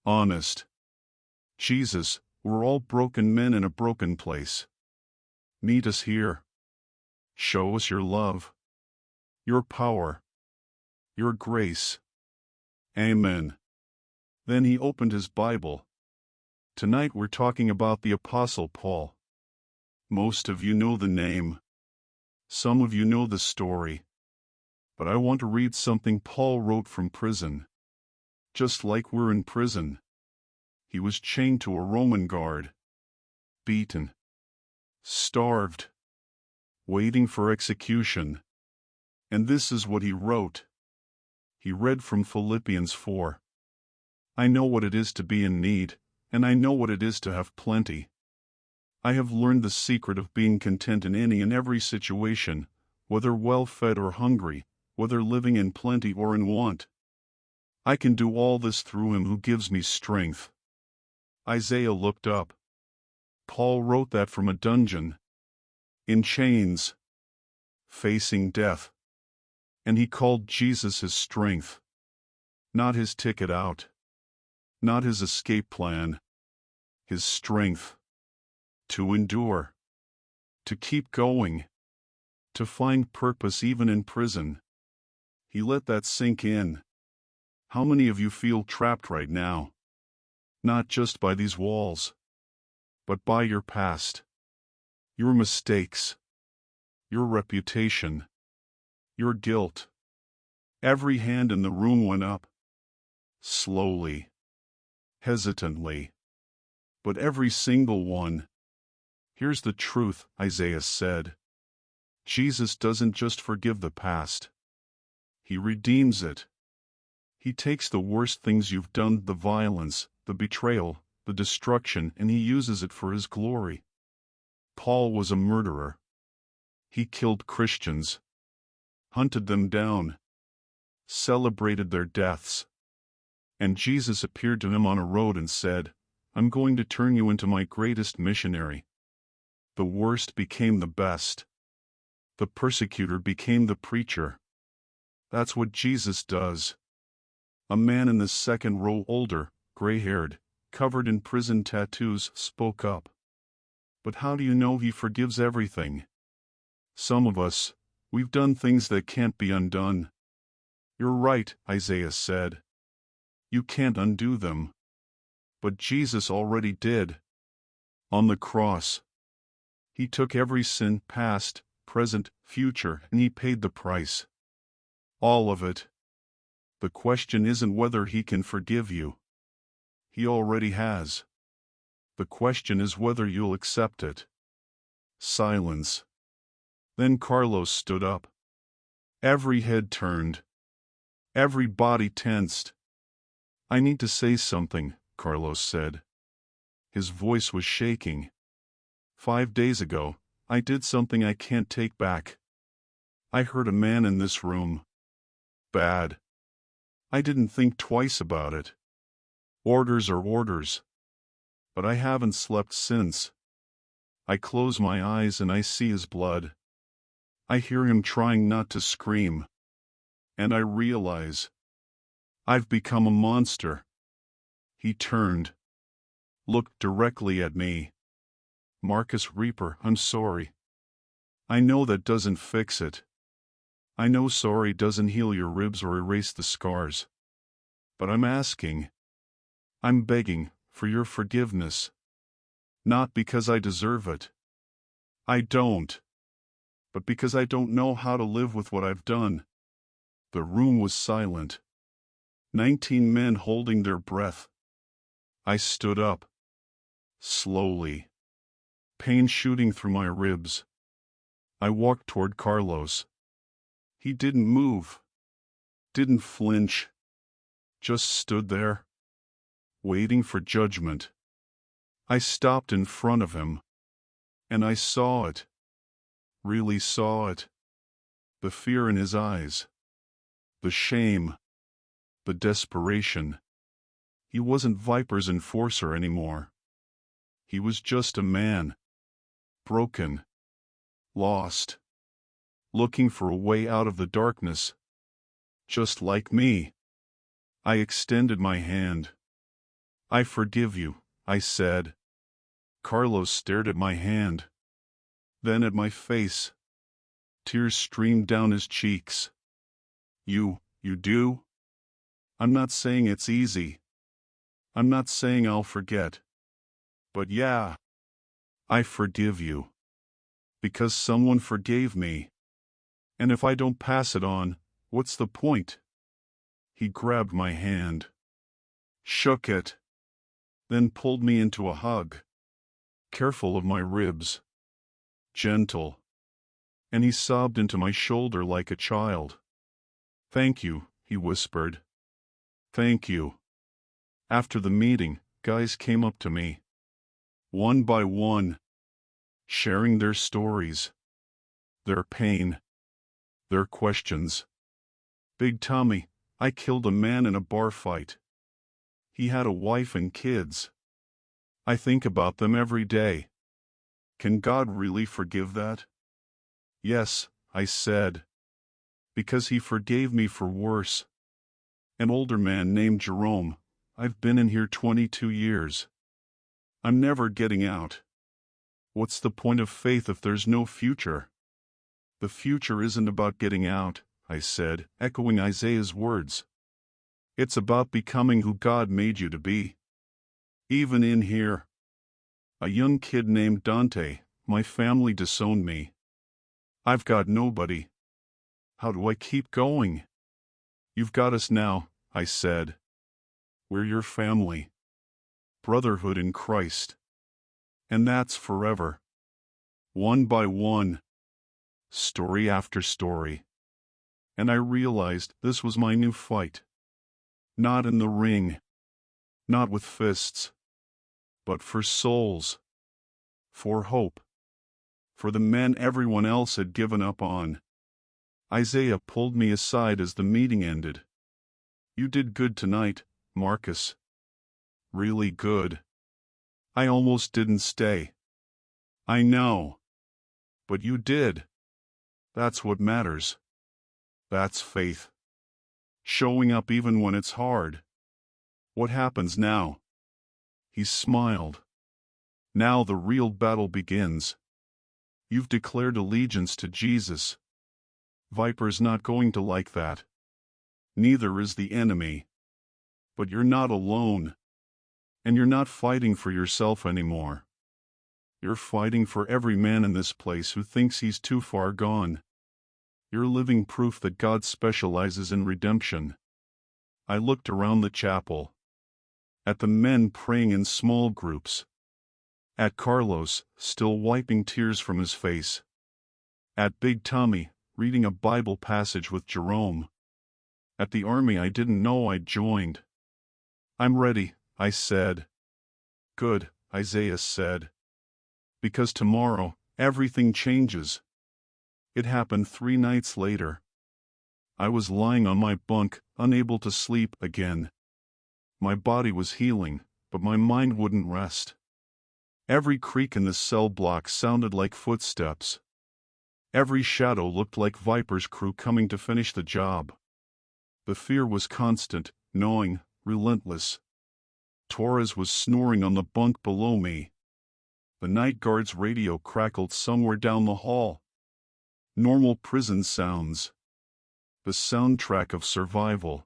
Honest. Jesus, we're all broken men in a broken place. Meet us here. Show us your love, your power, your grace. Amen. Then he opened his Bible. Tonight we're talking about the Apostle Paul. Most of you know the name. Some of you know the story. But I want to read something Paul wrote from prison. Just like we're in prison. He was chained to a Roman guard. Beaten. Starved. Waiting for execution. And this is what he wrote. He read from Philippians 4. I know what it is to be in need, and I know what it is to have plenty. I have learned the secret of being content in any and every situation, whether well-fed or hungry, whether living in plenty or in want. I can do all this through him who gives me strength. Isaiah looked up. Paul wrote that from a dungeon. In chains. Facing death. And he called Jesus his strength. Not his ticket out. Not his escape plan. His strength. To endure. To keep going. To find purpose even in prison. He let that sink in. How many of you feel trapped right now? Not just by these walls, but by your past, your mistakes, your reputation, your guilt. Every hand in the room went up. Slowly. Hesitantly. But every single one. Here's the truth, Isaiah said. Jesus doesn't just forgive the past. He redeems it. He takes the worst things you've done, the violence, the betrayal, the destruction, and he uses it for his glory. Paul was a murderer. He killed Christians. Hunted them down. Celebrated their deaths. And Jesus appeared to him on a road and said, I'm going to turn you into my greatest missionary. The worst became the best. The persecutor became the preacher. That's what Jesus does. A man in the second row, older, gray-haired, covered in prison tattoos, spoke up. But how do you know he forgives everything? Some of us, we've done things that can't be undone. You're right, Isaiah said. You can't undo them. But Jesus already did. On the cross. He took every sin, past, present, future, and he paid the price. All of it. The question isn't whether he can forgive you. He already has. The question is whether you'll accept it. Silence. Then Carlos stood up. Every head turned. Every body tensed. I need to say something, Carlos said. His voice was shaking. 5 days ago, I did something I can't take back. I hurt a man in this room. Bad. I didn't think twice about it. Orders are orders. But I haven't slept since. I close my eyes and I see his blood. I hear him trying not to scream. And I realize I've become a monster. He turned. Looked directly at me. Marcus Reaper, I'm sorry. I know that doesn't fix it. I know sorry doesn't heal your ribs or erase the scars. But I'm asking. I'm begging for your forgiveness. Not because I deserve it. I don't. But because I don't know how to live with what I've done. The room was silent. 19 men holding their breath. I stood up. Slowly. Pain shooting through my ribs. I walked toward Carlos. He didn't move. Didn't flinch. Just stood there. Waiting for judgment. I stopped in front of him. And I saw it. Really saw it. The fear in his eyes. The shame. The desperation. He wasn't Viper's enforcer anymore. He was just a man. Broken. Lost. Looking for a way out of the darkness. Just like me. I extended my hand. I forgive you, I said. Carlos stared at my hand. Then at my face. Tears streamed down his cheeks. You do? I'm not saying it's easy. I'm not saying I'll forget. But yeah, I forgive you. Because someone forgave me. And if I don't pass it on, what's the point? He grabbed my hand, shook it, then pulled me into a hug, careful of my ribs, gentle. And he sobbed into my shoulder like a child. Thank you, he whispered. Thank you. After the meeting, guys came up to me, one by one, sharing their stories, their pain, their questions. Big Tommy, I killed a man in a bar fight. He had a wife and kids. I think about them every day. Can God really forgive that? Yes, I said. Because he forgave me for worse. An older man named Jerome. I've been in here 22 years. I'm never getting out. What's the point of faith if there's no future? The future isn't about getting out, I said, echoing Isaiah's words. It's about becoming who God made you to be. Even in here. A young kid named Dante, my family disowned me. I've got nobody. How do I keep going? You've got us now, I said. We're your family. Brotherhood in Christ. And that's forever. One by one. Story after story. And I realized this was my new fight. Not in the ring. Not with fists. But for souls. For hope. For the men everyone else had given up on. Isaiah pulled me aside as the meeting ended. You did good tonight, Marcus. Really good. I almost didn't stay. I know. But you did. That's what matters. That's faith. Showing up even when it's hard. What happens now? He smiled. Now the real battle begins. You've declared allegiance to Jesus. Viper's not going to like that. Neither is the enemy. But you're not alone. And you're not fighting for yourself anymore. You're fighting for every man in this place who thinks he's too far gone. You're living proof that God specializes in redemption. I looked around the chapel. At the men praying in small groups. At Carlos, still wiping tears from his face. At Big Tommy, reading a Bible passage with Jerome. At the army I didn't know I'd joined. I'm ready, I said. Good, Isaiah said. Because tomorrow, everything changes. It happened 3 nights later. I was lying on my bunk, unable to sleep again. My body was healing, but my mind wouldn't rest. Every creak in the cell block sounded like footsteps. Every shadow looked like Viper's crew coming to finish the job. The fear was constant, gnawing, relentless. Torres was snoring on the bunk below me. The night guard's radio crackled somewhere down the hall. Normal prison sounds. The soundtrack of survival.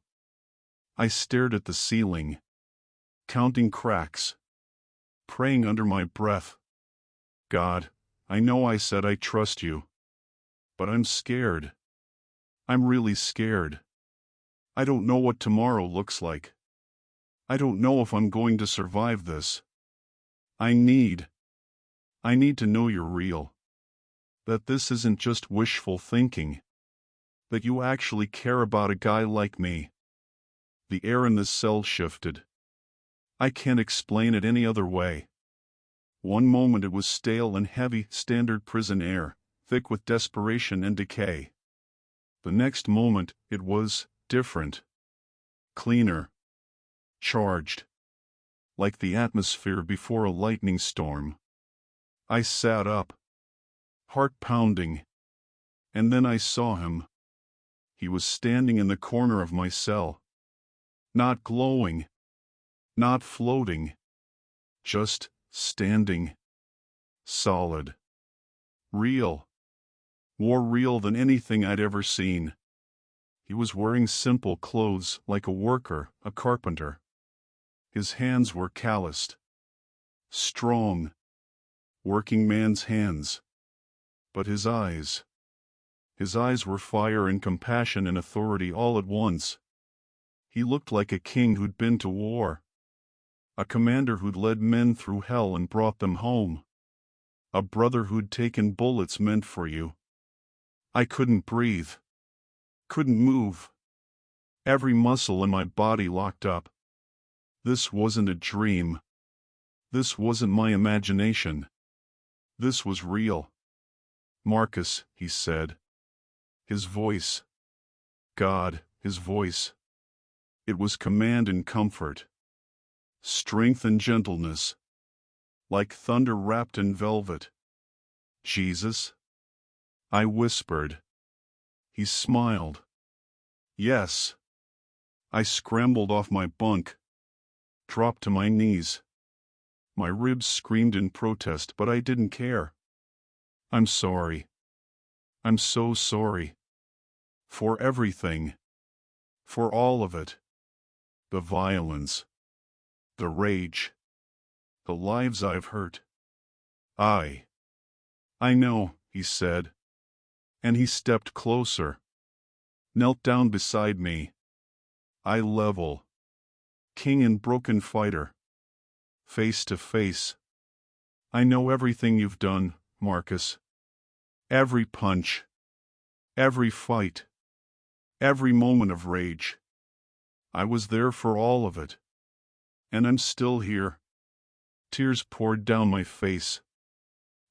I stared at the ceiling, counting cracks, praying under my breath. God, I know I said I trust you. But I'm scared. I'm really scared. I don't know what tomorrow looks like. I don't know if I'm going to survive this. I need to know you're real. That this isn't just wishful thinking. That you actually care about a guy like me. The air in this cell shifted. I can't explain it any other way. One moment it was stale and heavy, standard prison air, thick with desperation and decay. The next moment, it was different. Cleaner. Charged. Like the atmosphere before a lightning storm. I sat up. Heart pounding. And then I saw him. He was standing in the corner of my cell. Not glowing. Not floating. Just standing. Solid. Real. More real than anything I'd ever seen. He was wearing simple clothes like a worker, a carpenter. His hands were calloused. Strong. Working man's hands. But his eyes were fire and compassion and authority all at once. He looked like a king who'd been to war. A commander who'd led men through hell and brought them home. A brother who'd taken bullets meant for you. I couldn't breathe. Couldn't move. Every muscle in my body locked up. This wasn't a dream. This wasn't my imagination. This was real. Marcus, he said. His voice. God, his voice. It was command and comfort. Strength and gentleness. Like thunder wrapped in velvet. Jesus? I whispered. He smiled. Yes. I scrambled off my bunk. Dropped to my knees. My ribs screamed in protest, but I didn't care. I'm sorry. I'm so sorry. For everything. For all of it. The violence. The rage. The lives I've hurt. I know, he said. And he stepped closer. Knelt down beside me. Eye level. King and broken fighter. Face to face. I know everything you've done, Marcus. Every punch. Every fight. Every moment of rage. I was there for all of it. And I'm still here. Tears poured down my face.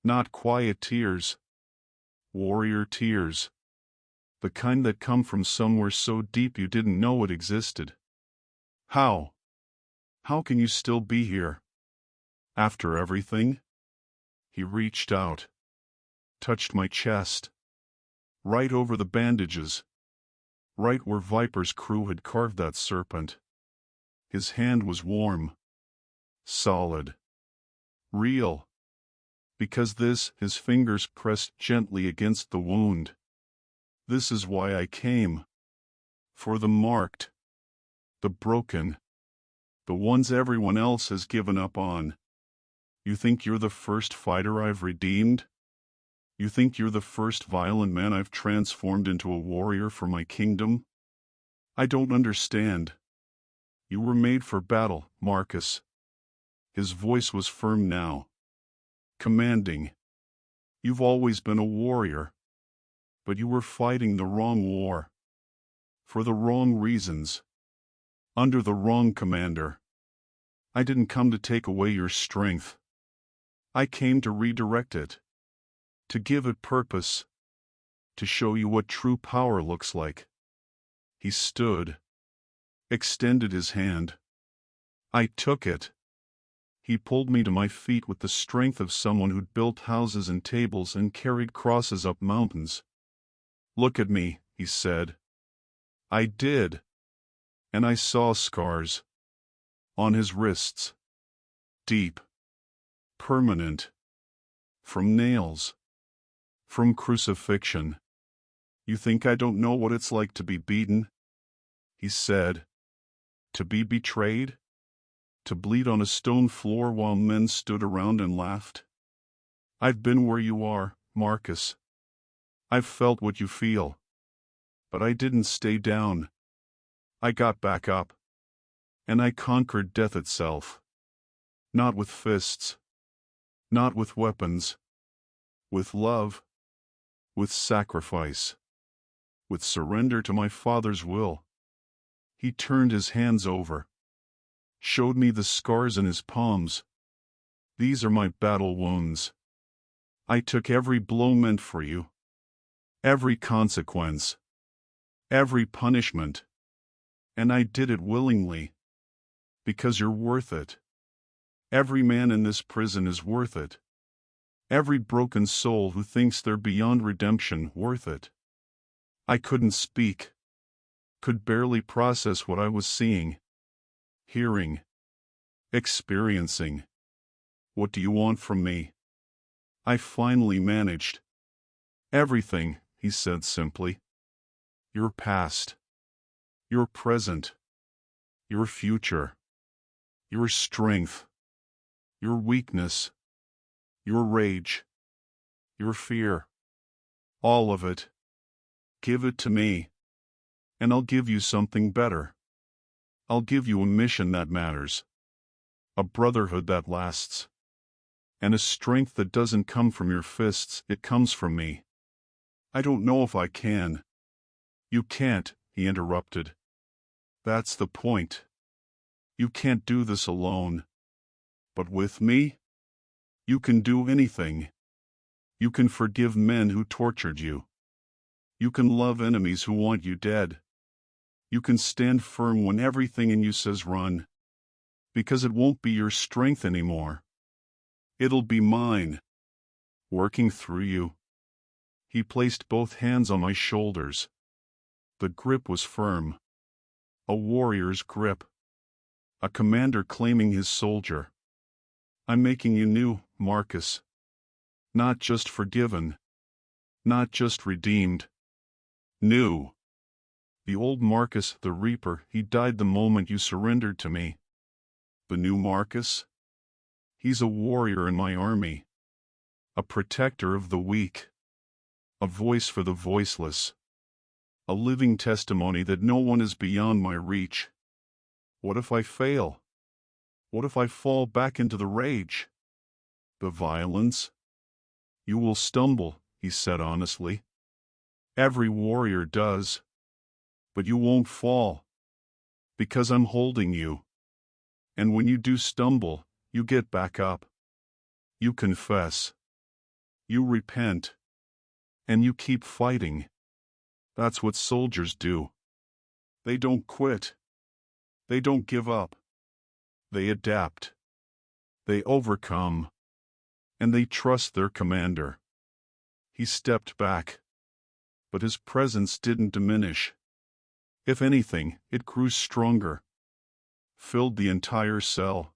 Not quiet tears. Warrior tears. The kind that come from somewhere so deep you didn't know it existed. How? How can you still be here? After everything? He reached out. Touched my chest. Right over the bandages. Right where Viper's crew had carved that serpent. His hand was warm. Solid. Real. Because his fingers pressed gently against the wound. This is why I came. For the marked. The broken. The ones everyone else has given up on. You think you're the first fighter I've redeemed? You think you're the first violent man I've transformed into a warrior for my kingdom? I don't understand. You were made for battle, Marcus. His voice was firm now. Commanding. You've always been a warrior. But you were fighting the wrong war. For the wrong reasons. Under the wrong commander. I didn't come to take away your strength. I came to redirect it. To give it purpose. To show you what true power looks like. He stood. Extended his hand. I took it. He pulled me to my feet with the strength of someone who'd built houses and tables and carried crosses up mountains. Look at me, he said. I did. And I saw scars. On his wrists. Deep. Permanent. From nails. From crucifixion. You think I don't know what it's like to be beaten? He said. To be betrayed? To bleed on a stone floor while men stood around and laughed? I've been where you are, Marcus. I've felt what you feel. But I didn't stay down. I got back up. And I conquered death itself. Not with fists. Not with weapons. With love. With sacrifice. With surrender to my Father's will. He turned his hands over. Showed me the scars in his palms. These are my battle wounds. I took every blow meant for you. Every consequence. Every punishment. And I did it willingly. Because you're worth it. Every man in this prison is worth it. Every broken soul who thinks they're beyond redemption worth it. I couldn't speak. Could barely process what I was seeing. Hearing. Experiencing. What do you want from me? I finally managed. Everything, he said simply. Your past. Your present. Your future. Your strength. Your weakness. Your rage. Your fear. All of it. Give it to me. And I'll give you something better. I'll give you a mission that matters. A brotherhood that lasts. And a strength that doesn't come from your fists, it comes from me. I don't know if I can. You can't, he interrupted. That's the point. You can't do this alone. But with me, you can do anything. You can forgive men who tortured you. You can love enemies who want you dead. You can stand firm when everything in you says run. Because it won't be your strength anymore. It'll be mine. Working through you. He placed both hands on my shoulders. The grip was firm. A warrior's grip. A commander claiming his soldier. I'm making you new, Marcus. Not just forgiven. Not just redeemed. New. The old Marcus, the Reaper, he died the moment you surrendered to me. The new Marcus? He's a warrior in my army. A protector of the weak. A voice for the voiceless. A living testimony that no one is beyond my reach. What if I fail? What if I fall back into the rage? The violence? You will stumble, he said honestly. Every warrior does. But you won't fall. Because I'm holding you. And when you do stumble, you get back up. You confess. You repent. And you keep fighting. That's what soldiers do. They don't quit. They don't give up. They adapt. They overcome. And they trust their commander. He stepped back. But his presence didn't diminish. If anything, it grew stronger. Filled the entire cell.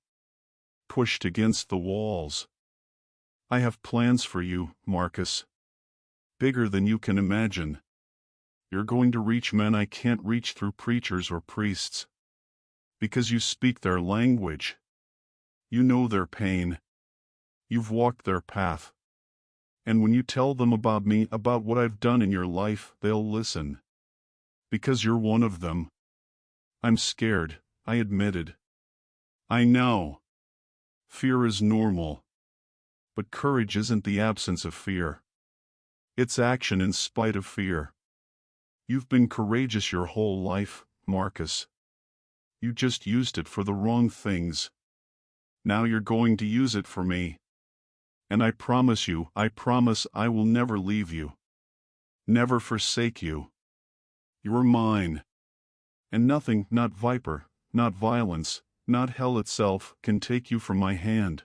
Pushed against the walls. I have plans for you, Marcus. Bigger than you can imagine. You're going to reach men I can't reach through preachers or priests. Because you speak their language. You know their pain. You've walked their path. And when you tell them about me, about what I've done in your life, they'll listen. Because you're one of them. I'm scared, I admitted. I know. Fear is normal. But courage isn't the absence of fear. It's action in spite of fear. You've been courageous your whole life, Marcus. You just used it for the wrong things. Now you're going to use it for me. And I promise I will never leave you. Never forsake you. You're mine. And nothing, not viper, not violence, not hell itself, can take you from my hand.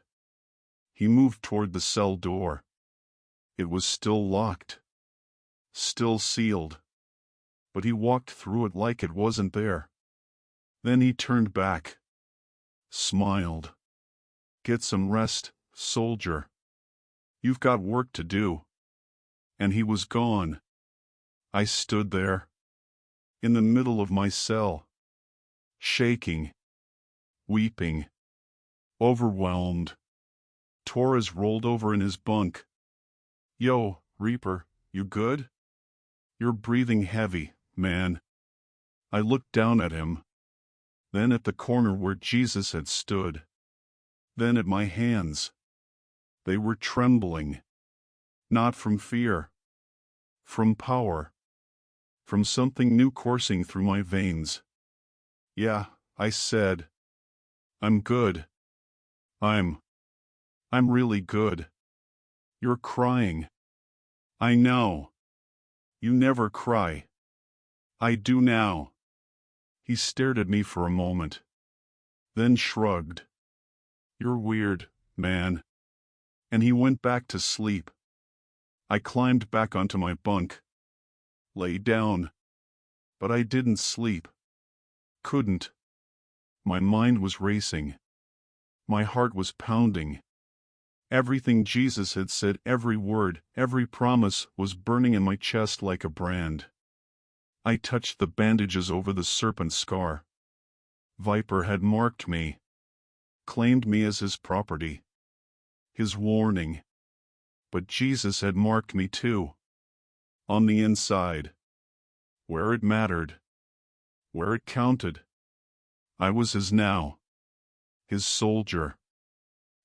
He moved toward the cell door. It was still locked. Still sealed. But he walked through it like it wasn't there. Then he turned back. Smiled. Get some rest, soldier. You've got work to do. And he was gone. I stood there. In the middle of my cell. Shaking. Weeping. Overwhelmed. Torres rolled over in his bunk. Yo, Reaper, you good? You're breathing heavy, man. I looked down at him. Then at the corner where Jesus had stood. Then at my hands. They were trembling. Not from fear. From power. From something new coursing through my veins. Yeah, I said. I'm good. I'm really good. You're crying. I know. You never cry. I do now. He stared at me for a moment. Then shrugged. You're weird, man. And he went back to sleep. I climbed back onto my bunk. Lay down. But I didn't sleep. Couldn't. My mind was racing. My heart was pounding. Everything Jesus had said, every word, every promise, was burning in my chest like a brand. I touched the bandages over the serpent scar. Viper had marked me, claimed me as his property, his warning. But Jesus had marked me too. On the inside. Where it mattered. Where it counted. I was his now. His soldier.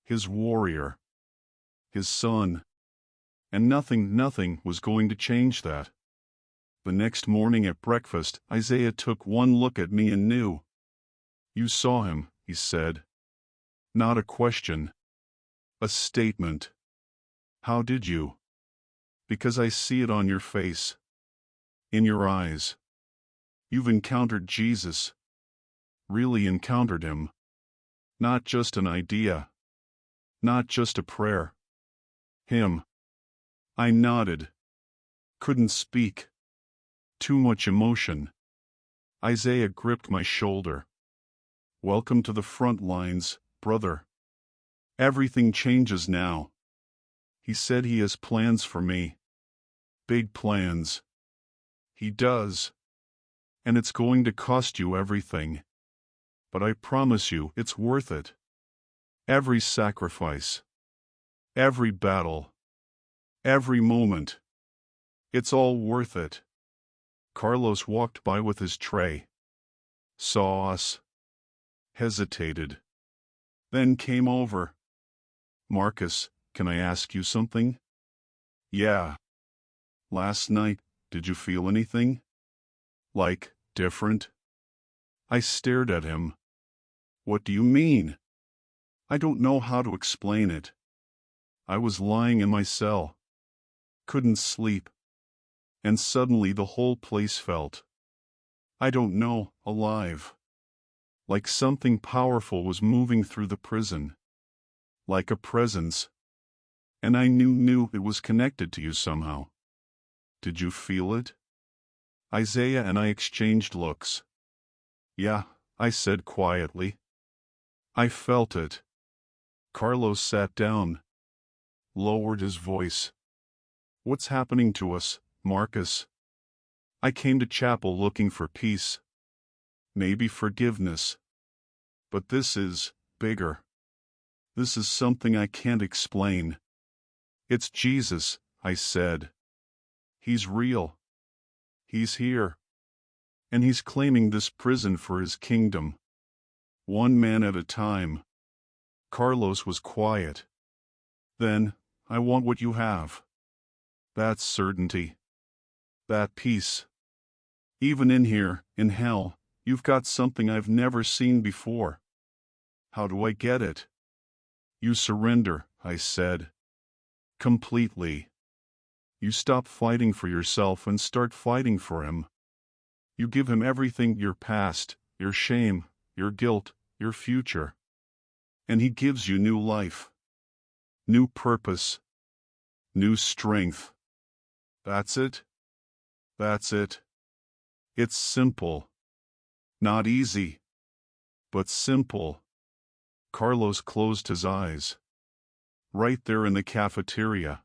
His warrior. His son. And nothing was going to change that. The next morning at breakfast, Isaiah took one look at me and knew. "You saw him," he said. Not a question. A statement. "How did you?" "Because I see it on your face. In your eyes. You've encountered Jesus. Really encountered him. Not just an idea. Not just a prayer. Him." I nodded. Couldn't speak. Too much emotion. Isaiah gripped my shoulder. "Welcome to the front lines, brother. Everything changes now." He said he has plans for me. Big plans. He does. And it's going to cost you everything. But I promise you, it's worth it. Every sacrifice. Every battle. Every moment. It's all worth it. Carlos walked by with his tray. Saw us. Hesitated. Then came over. "Marcus, can I ask you something?" "Yeah." "Last night, did you feel anything? Like, different?" I stared at him. "What do you mean?" "I don't know how to explain it. I was lying in my cell. Couldn't sleep. And suddenly the whole place felt, I don't know, alive. Like something powerful was moving through the prison. Like a presence. And I knew it was connected to you somehow. Did you feel it?" Isaiah and I exchanged looks. "Yeah," I said quietly. "I felt it." Carlos sat down. Lowered his voice. "What's happening to us, Marcus?" "I came to chapel looking for peace. Maybe forgiveness. But this is bigger. This is something I can't explain." "It's Jesus," I said. "He's real. He's here. And he's claiming this prison for his kingdom. One man at a time." Carlos was quiet. "Then, I want what you have. That certainty. That peace. Even in here, in hell, you've got something I've never seen before. How do I get it?" "You surrender," I said. "Completely. You stop fighting for yourself and start fighting for him. You give him everything, your past, your shame, your guilt, your future. And he gives you new life. New purpose. New strength. That's it. That's it. It's simple. Not easy. But simple." Carlos closed his eyes. Right there in the cafeteria.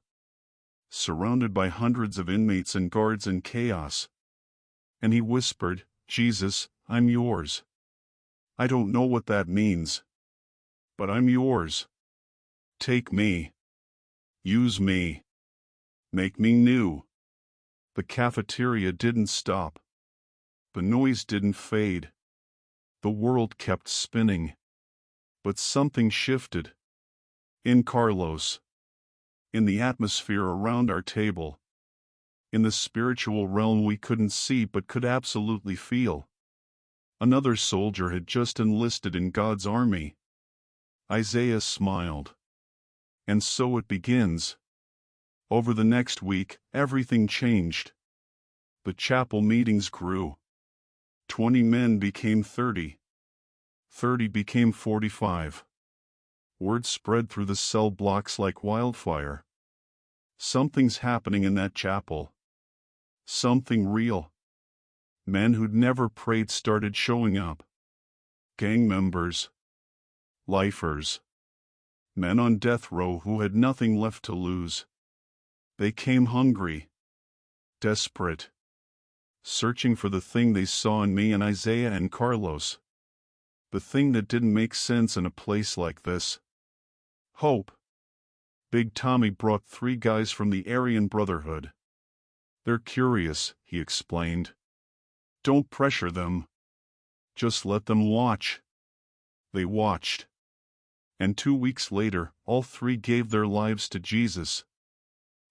Surrounded by hundreds of inmates and guards and chaos. And he whispered, "Jesus, I'm yours. I don't know what that means. But I'm yours. Take me. Use me. Make me new." The cafeteria didn't stop. The noise didn't fade. The world kept spinning. But something shifted. In Carlos. In the atmosphere around our table. In the spiritual realm we couldn't see but could absolutely feel. Another soldier had just enlisted in God's army. Isaiah smiled. And so it begins. Over the next week, everything changed. The chapel meetings grew. 20 men became 30. 30 became 45. Word spread through the cell blocks like wildfire. Something's happening in that chapel. Something real. Men who'd never prayed started showing up. Gang members. Lifers. Men on death row who had nothing left to lose. They came hungry, desperate, searching for the thing they saw in me and Isaiah and Carlos. The thing that didn't make sense in a place like this. Hope. Big Tommy brought 3 guys from the Aryan Brotherhood. They're curious, he explained. Don't pressure them. Just let them watch. They watched. And 2 weeks later, all 3 gave their lives to Jesus.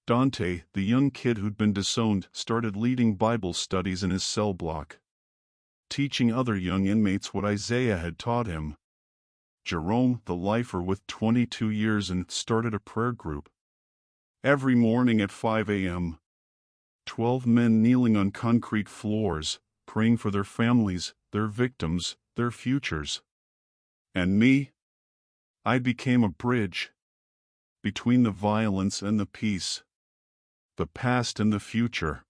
Dante, the young kid who'd been disowned, started leading Bible studies in his cell block, teaching other young inmates what Isaiah had taught him. Jerome, the lifer with 22 years, and started a prayer group. Every morning at 5 a.m., 12 men kneeling on concrete floors, praying for their families, their victims, their futures. And me? I became a bridge between the violence and the peace, the past and the future.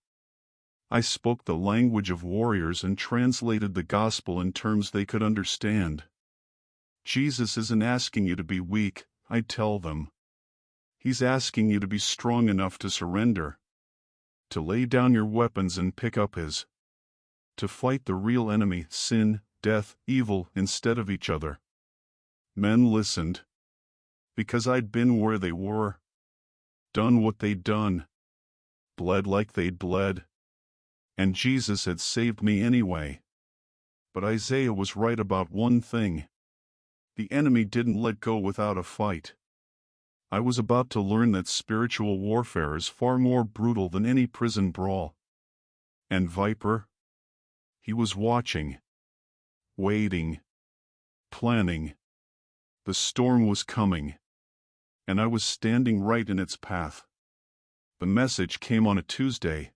I spoke the language of warriors and translated the gospel in terms they could understand. Jesus isn't asking you to be weak, I tell them. He's asking you to be strong enough to surrender, to lay down your weapons and pick up his, to fight the real enemy, sin, death, evil, instead of each other. Men listened, because I'd been where they were, done what they'd done, bled like they'd bled, and Jesus had saved me anyway. But Isaiah was right about one thing. The enemy didn't let go without a fight. I was about to learn that spiritual warfare is far more brutal than any prison brawl. And Viper? He was watching, waiting, planning. The storm was coming, and I was standing right in its path. The message came on a Tuesday.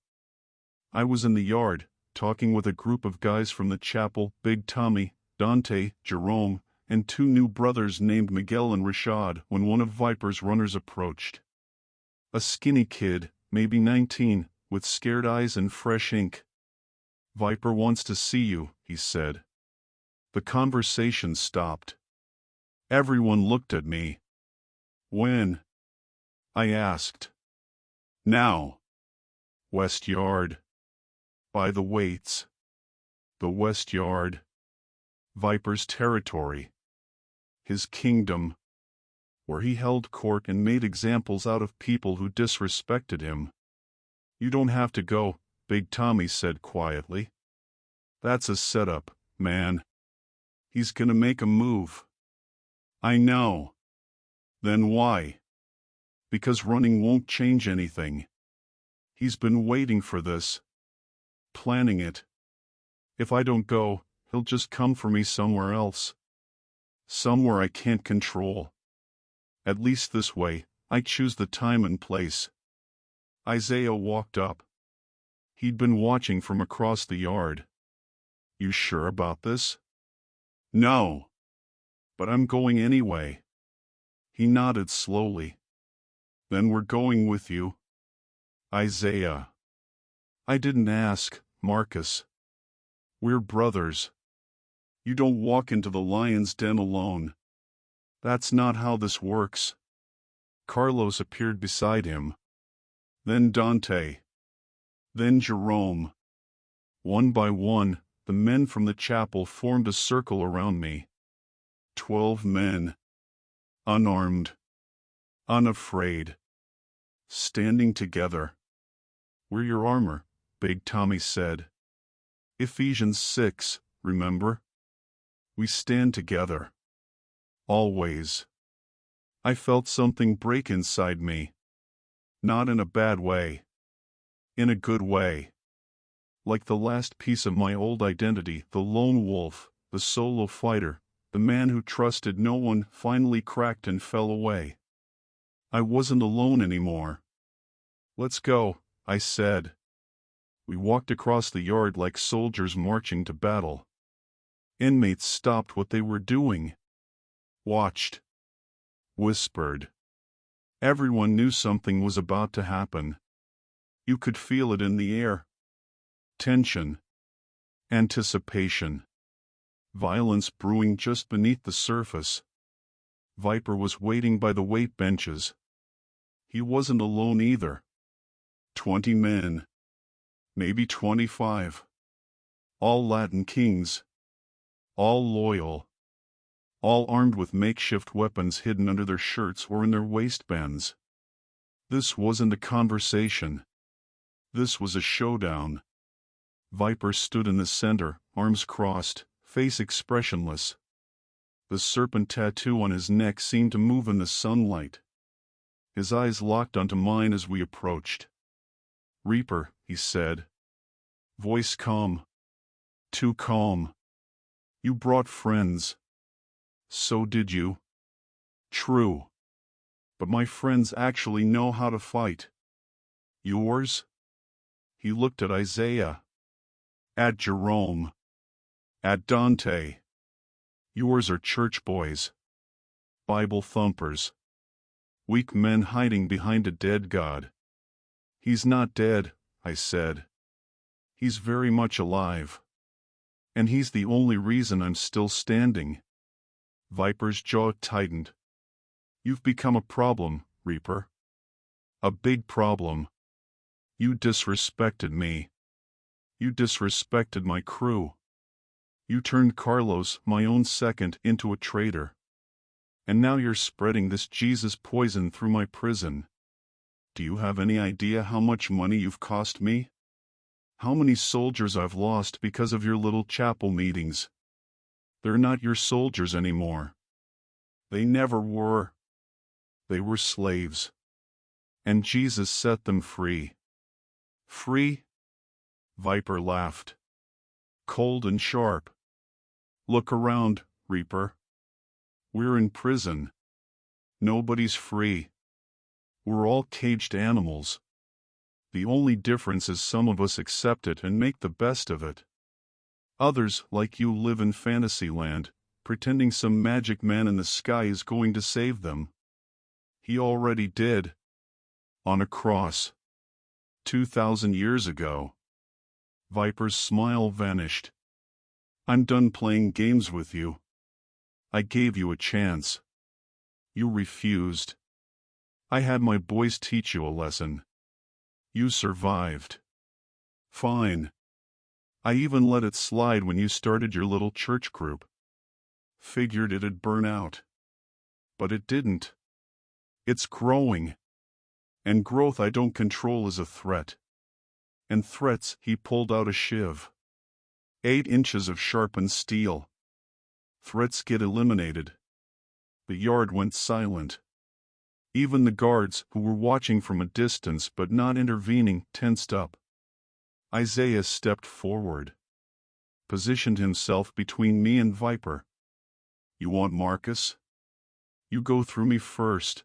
I was in the yard, talking with a group of guys from the chapel, Big Tommy, Dante, Jerome, and 2 new brothers named Miguel and Rashad, when one of Viper's runners approached. A skinny kid, maybe 19, with scared eyes and fresh ink. Viper wants to see you, he said. The conversation stopped. Everyone looked at me. When? I asked. Now. West Yard. By the weights. The West Yard. Viper's territory. His kingdom. Where he held court and made examples out of people who disrespected him. You don't have to go, Big Tommy said quietly. That's a setup, man. He's gonna make a move. I know. Then why? Because running won't change anything. He's been waiting for this. Planning it. If I don't go, he'll just come for me somewhere else. Somewhere I can't control. At least this way, I choose the time and place. Isaiah walked up. He'd been watching from across the yard. You sure about this? No. But I'm going anyway. He nodded slowly. Then we're going with you. Isaiah. I didn't ask, Marcus. We're brothers. You don't walk into the lion's den alone. That's not how this works. Carlos appeared beside him. Then Dante. Then Jerome. One by one, the men from the chapel formed a circle around me. 12 men. Unarmed. Unafraid. Standing together. We're your armor, Big Tommy said. Ephesians 6, remember? We stand together. Always. I felt something break inside me. Not in a bad way. In a good way. Like the last piece of my old identity, the lone wolf, the solo fighter, the man who trusted no one, finally cracked and fell away. I wasn't alone anymore. Let's go, I said. We walked across the yard like soldiers marching to battle. Inmates stopped what they were doing. Watched. Whispered. Everyone knew something was about to happen. You could feel it in the air. Tension. Anticipation. Violence brewing just beneath the surface. Viper was waiting by the weight benches. He wasn't alone either. 20 men. Maybe 25. All Latin kings. All loyal. All armed with makeshift weapons hidden under their shirts or in their waistbands. This wasn't a conversation. This was a showdown. Viper stood in the center, arms crossed, face expressionless. The serpent tattoo on his neck seemed to move in the sunlight. His eyes locked onto mine as we approached. "Reaper," he said. Voice calm. Too calm. "You brought friends." "So did you." "True. But my friends actually know how to fight." "Yours?" He looked at Isaiah. At Jerome. At Dante. "Yours are church boys. Bible thumpers. Weak men hiding behind a dead God." "He's not dead," I said. "He's very much alive. And he's the only reason I'm still standing." Viper's jaw tightened. "You've become a problem, Reaper. A big problem. You disrespected me. You disrespected my crew. You turned Carlos, my own second, into a traitor. And now you're spreading this Jesus poison through my prison. Do you have any idea how much money you've cost me? How many soldiers I've lost because of your little chapel meetings? They're not your soldiers anymore. They never were. They were slaves. And Jesus set them free." "Free?" Viper laughed. Cold and sharp. "Look around, Reaper. We're in prison. Nobody's free. We're all caged animals. The only difference is some of us accept it and make the best of it. Others, like you, live in fantasy land, pretending some magic man in the sky is going to save them. He already did. On a cross. 2,000 years ago." Viper's smile vanished. "I'm done playing games with you. I gave you a chance. You refused. I had my boys teach you a lesson. You survived. Fine. I even let it slide when you started your little church group. Figured it'd burn out. But it didn't. It's growing. And growth I don't control is a threat. And threats," he pulled out a shiv. 8 inches of sharpened steel. "Threats get eliminated." The yard went silent. Even the guards, who were watching from a distance but not intervening, tensed up. Isaiah stepped forward. Positioned himself between me and Viper. "You want Marcus? You go through me first."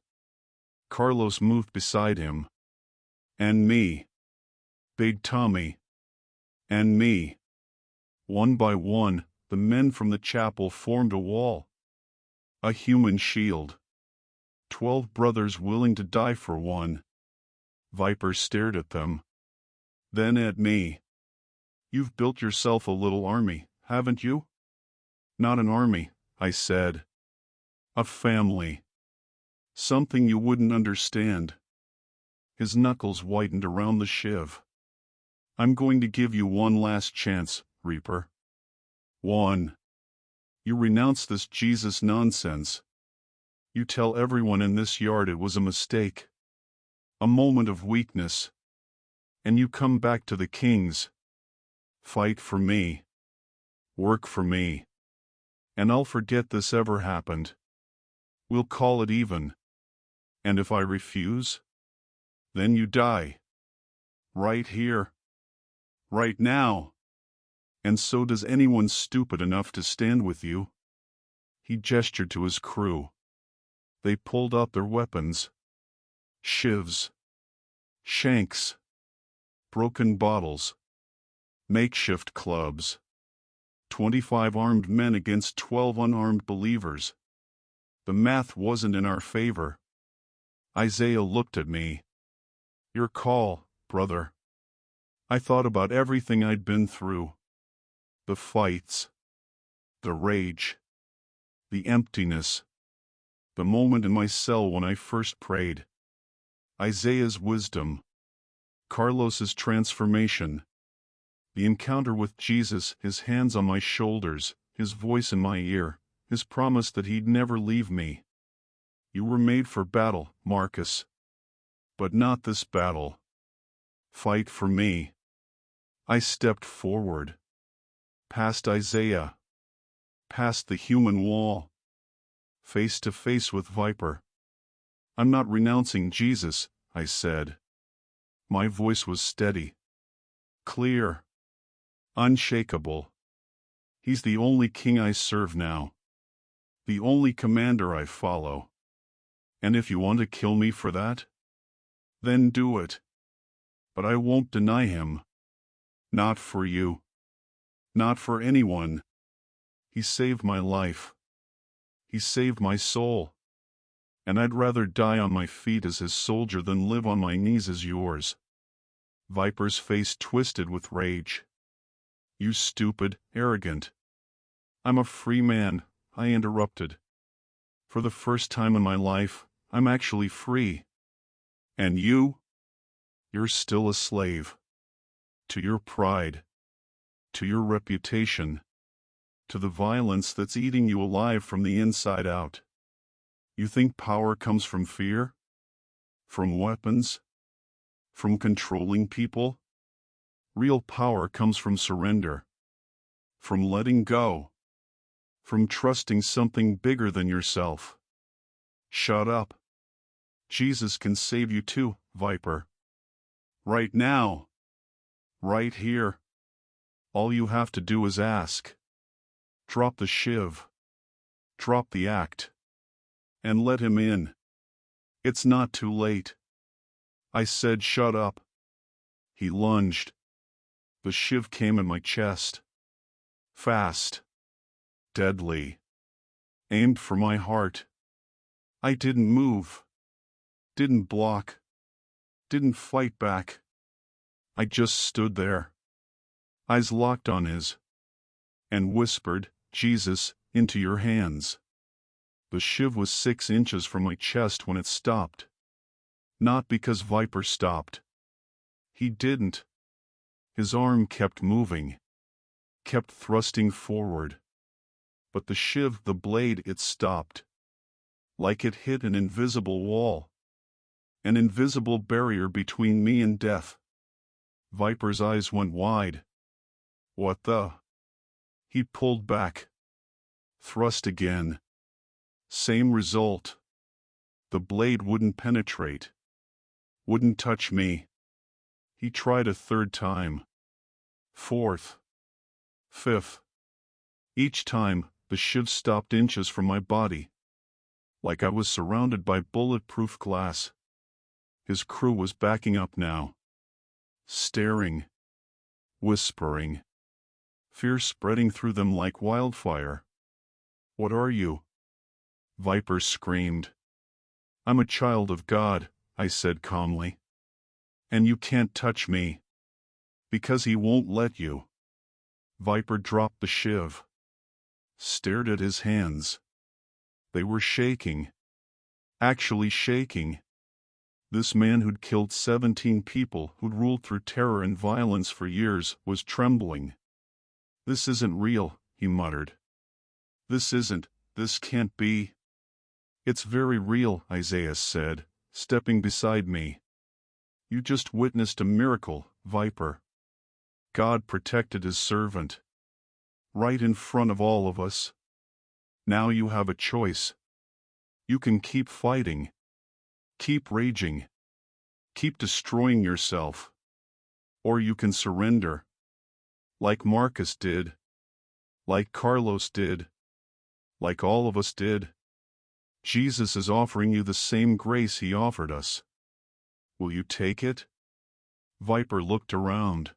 Carlos moved beside him. "And me. Big Tommy. And me." One by one, the men from the chapel formed a wall. A human shield. 12 brothers willing to die for one. Viper stared at them. Then at me. "You've built yourself a little army, haven't you?" "Not an army," I said. "A family. Something you wouldn't understand." His knuckles whitened around the shiv. "I'm going to give you one last chance, Reaper. One. You renounce this Jesus nonsense. You tell everyone in this yard it was a mistake. A moment of weakness. And you come back to the Kings. Fight for me. Work for me. And I'll forget this ever happened. We'll call it even. And if I refuse? Then you die. Right here. Right now. And so does anyone stupid enough to stand with you." He gestured to his crew. They pulled out their weapons. Shivs. Shanks. Broken bottles. Makeshift clubs. 25 armed men against 12 unarmed believers. The math wasn't in our favor. Isaiah looked at me. "Your call, brother." I thought about everything I'd been through. The fights. The rage. The emptiness. The moment in my cell when I first prayed. Isaiah's wisdom. Carlos's transformation. The encounter with Jesus, his hands on my shoulders, his voice in my ear, his promise that he'd never leave me. You were made for battle, Marcus. But not this battle. Fight for me. I stepped forward. Past Isaiah. Past the human wall. Face to face with Viper. I'm not renouncing Jesus, I said. My voice was steady. Clear. Unshakable. He's the only king I serve now. The only commander I follow. And if you want to kill me for that, then do it. But I won't deny him. Not for you. Not for anyone. He saved my life. He saved my soul. And I'd rather die on my feet as his soldier than live on my knees as yours. Viper's face twisted with rage. You stupid, arrogant. I'm a free man, I interrupted. For the first time in my life, I'm actually free. And you? You're still a slave. To your pride. To your reputation. To the violence that's eating you alive from the inside out. You think power comes from fear? From weapons? From controlling people? Real power comes from surrender. From letting go. From trusting something bigger than yourself. Shut up. Jesus can save you too, Viper. Right now. Right here. All you have to do is ask. Drop the shiv. Drop the act. And let him in. It's not too late. I said shut up. He lunged. The shiv came in my chest. Fast. Deadly. Aimed for my heart. I didn't move. Didn't block. Didn't fight back. I just stood there. Eyes locked on his. And whispered, Jesus, into your hands. The shiv was 6 inches from my chest when it stopped. Not because Viper stopped. He didn't. His arm kept moving. Kept thrusting forward. But the shiv, the blade, it stopped. Like it hit an invisible wall. An invisible barrier between me and death. Viper's eyes went wide. What the? He pulled back. Thrust again. Same result. The blade wouldn't penetrate. Wouldn't touch me. He tried a 3rd time. 4th. 5th. Each time, the shiv stopped inches from my body. Like I was surrounded by bulletproof glass. His crew was backing up now. Staring. Whispering. Fear spreading through them like wildfire. What are you? Viper screamed. I'm a child of God, I said calmly. And you can't touch me. Because he won't let you. Viper dropped the shiv. Stared at his hands. They were shaking. Actually shaking. This man who'd killed 17 people, who'd ruled through terror and violence for years, was trembling. This isn't real, he muttered. This can't be. It's very real, Isaiah said, stepping beside me. You just witnessed a miracle, Viper. God protected his servant. Right in front of all of us. Now you have a choice. You can keep fighting. Keep raging. Keep destroying yourself. Or you can surrender. Like Marcus did. Like Carlos did. Like all of us did. Jesus is offering you the same grace he offered us. Will you take it? Viper looked around.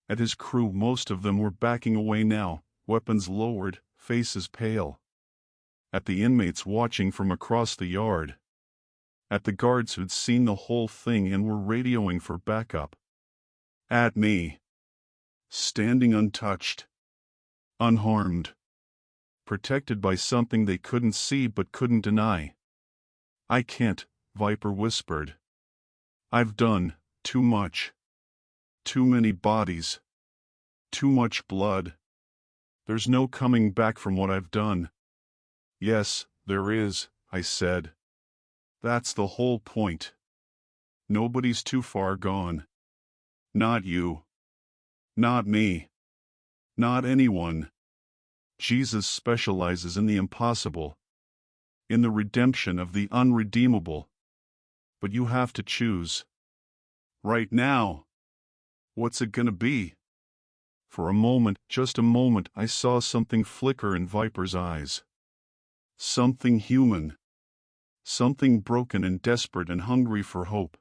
At his crew, most of them were backing away now, weapons lowered, faces pale. At the inmates watching from across the yard. At the guards who'd seen the whole thing and were radioing for backup. At me. Standing untouched. Unharmed. protected by something they couldn't see but couldn't deny. "I can't," Viper whispered. "I've done too much. Too many bodies. Too much blood. There's no coming back from what I've done." "Yes, there is," I said. "That's the whole point. Nobody's too far gone. Not you. Not me. Not anyone. Jesus specializes in the impossible, in the redemption of the unredeemable. But you have to choose. Right now. What's it gonna be?" For a moment, just a moment, I saw something flicker in Viper's eyes. Something human. Something broken and desperate and hungry for hope.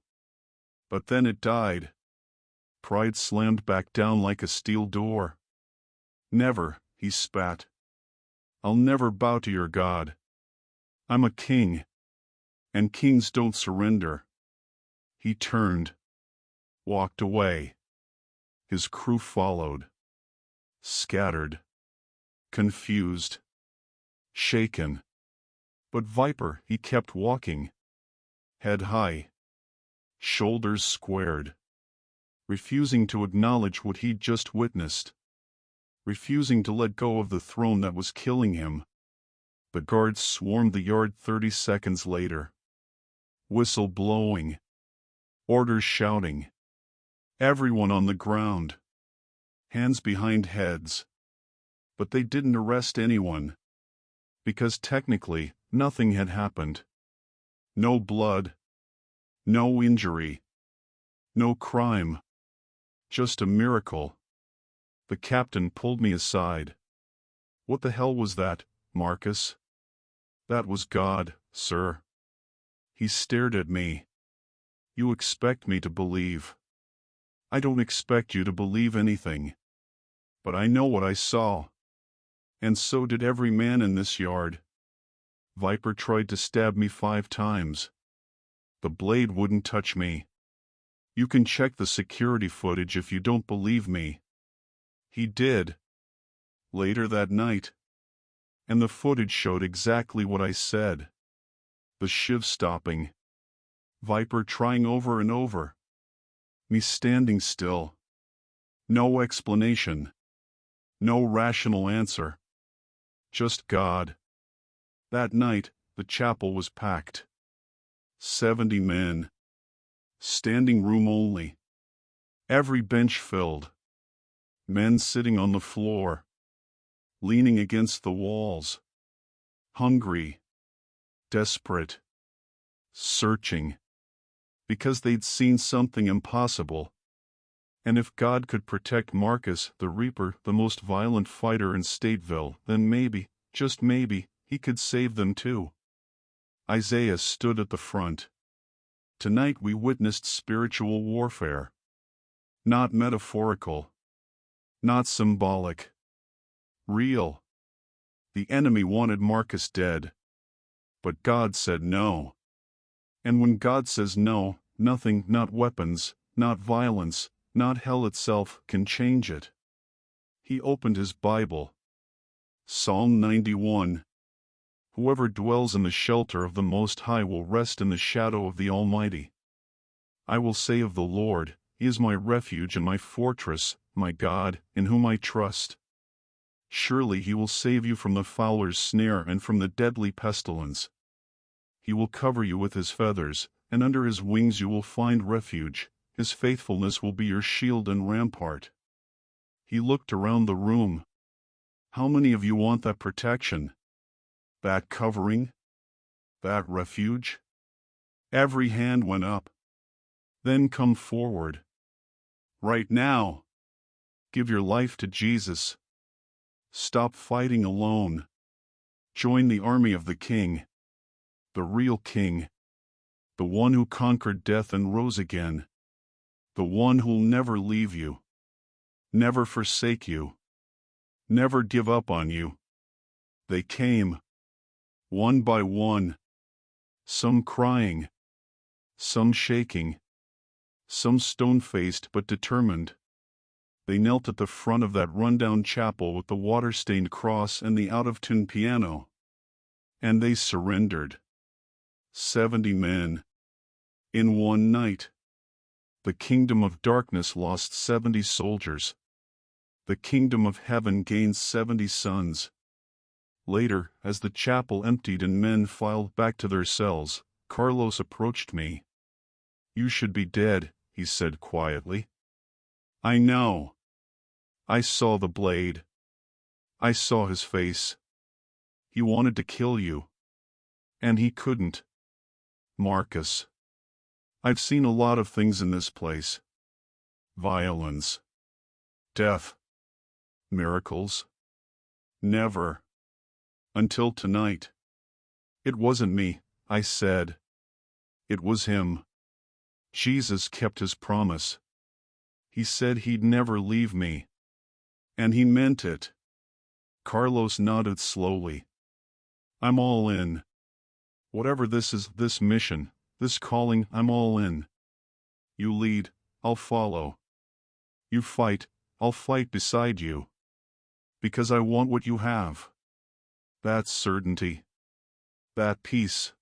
But then it died. Pride slammed back down like a steel door. "Never," he spat. "I'll never bow to your God. I'm a king. And kings don't surrender." He turned. Walked away. His crew followed. Scattered. Confused. Shaken. But Viper, he kept walking. Head high. Shoulders squared. Refusing to acknowledge what he'd just witnessed. Refusing to let go of the throne that was killing him. The guards swarmed the yard 30 seconds later. Whistle blowing. Orders shouting. Everyone on the ground. Hands behind heads. But they didn't arrest anyone. Because technically, nothing had happened. No blood. No injury. No crime. Just a miracle. The captain pulled me aside. "What the hell was that, Marcus?" "That was God, sir." He stared at me. "You expect me to believe." "I don't expect you to believe anything. But I know what I saw. And so did every man in this yard." Viper tried to stab me 5 times. The blade wouldn't touch me. "You can check the security footage if you don't believe me." He did. Later that night. And the footage showed exactly what I said. The shiv stopping. Viper trying over and over. Me standing still. No explanation. No rational answer. Just God. That night, the chapel was packed. 70 men. Standing room only. Every bench filled. Men sitting on the floor. Leaning against the walls. Hungry. Desperate. Searching. Because they'd seen something impossible. And if God could protect Marcus, the Reaper, the most violent fighter in Stateville, then maybe, just maybe, he could save them too. Isaiah stood at the front. Tonight we witnessed spiritual warfare. Not metaphorical. Not symbolic. Real. The enemy wanted Marcus dead. But God said no. And when God says no, nothing, not weapons, not violence, not hell itself, can change it. He opened his Bible. Psalm 91. Whoever dwells in the shelter of the Most High will rest in the shadow of the Almighty. I will say of the Lord, He is my refuge and my fortress, my God, in whom I trust. Surely He will save you from the fowler's snare and from the deadly pestilence. He will cover you with His feathers, and under His wings you will find refuge. His faithfulness will be your shield and rampart. He looked around the room. How many of you want that protection? That covering? That refuge? Every hand went up. Then come forward. Right now. Give your life to Jesus. Stop fighting alone. Join the army of the King. The real King. The one who conquered death and rose again. The one who'll never leave you. Never forsake you. Never give up on you. They came. One by one. Some crying. Some shaking. Some stone-faced but determined. They knelt at the front of that rundown chapel with the water-stained cross and the out-of-tune piano. And they surrendered. 70 men. In one night. The kingdom of darkness lost 70 soldiers. The kingdom of heaven gained 70 sons. Later, as the chapel emptied and men filed back to their cells, Carlos approached me. "You should be dead," he said quietly. "I know. I saw the blade. I saw his face. He wanted to kill you. And he couldn't. Marcus. I've seen a lot of things in this place. Violence. Death. Miracles. Never. Until tonight. It wasn't me," I said. "It was him. Jesus kept his promise. He said he'd never leave me. And he meant it." Carlos nodded slowly. "I'm all in. Whatever this is, this mission, this calling, I'm all in. You lead, I'll follow. You fight, I'll fight beside you. Because I want what you have. That certainty. That peace.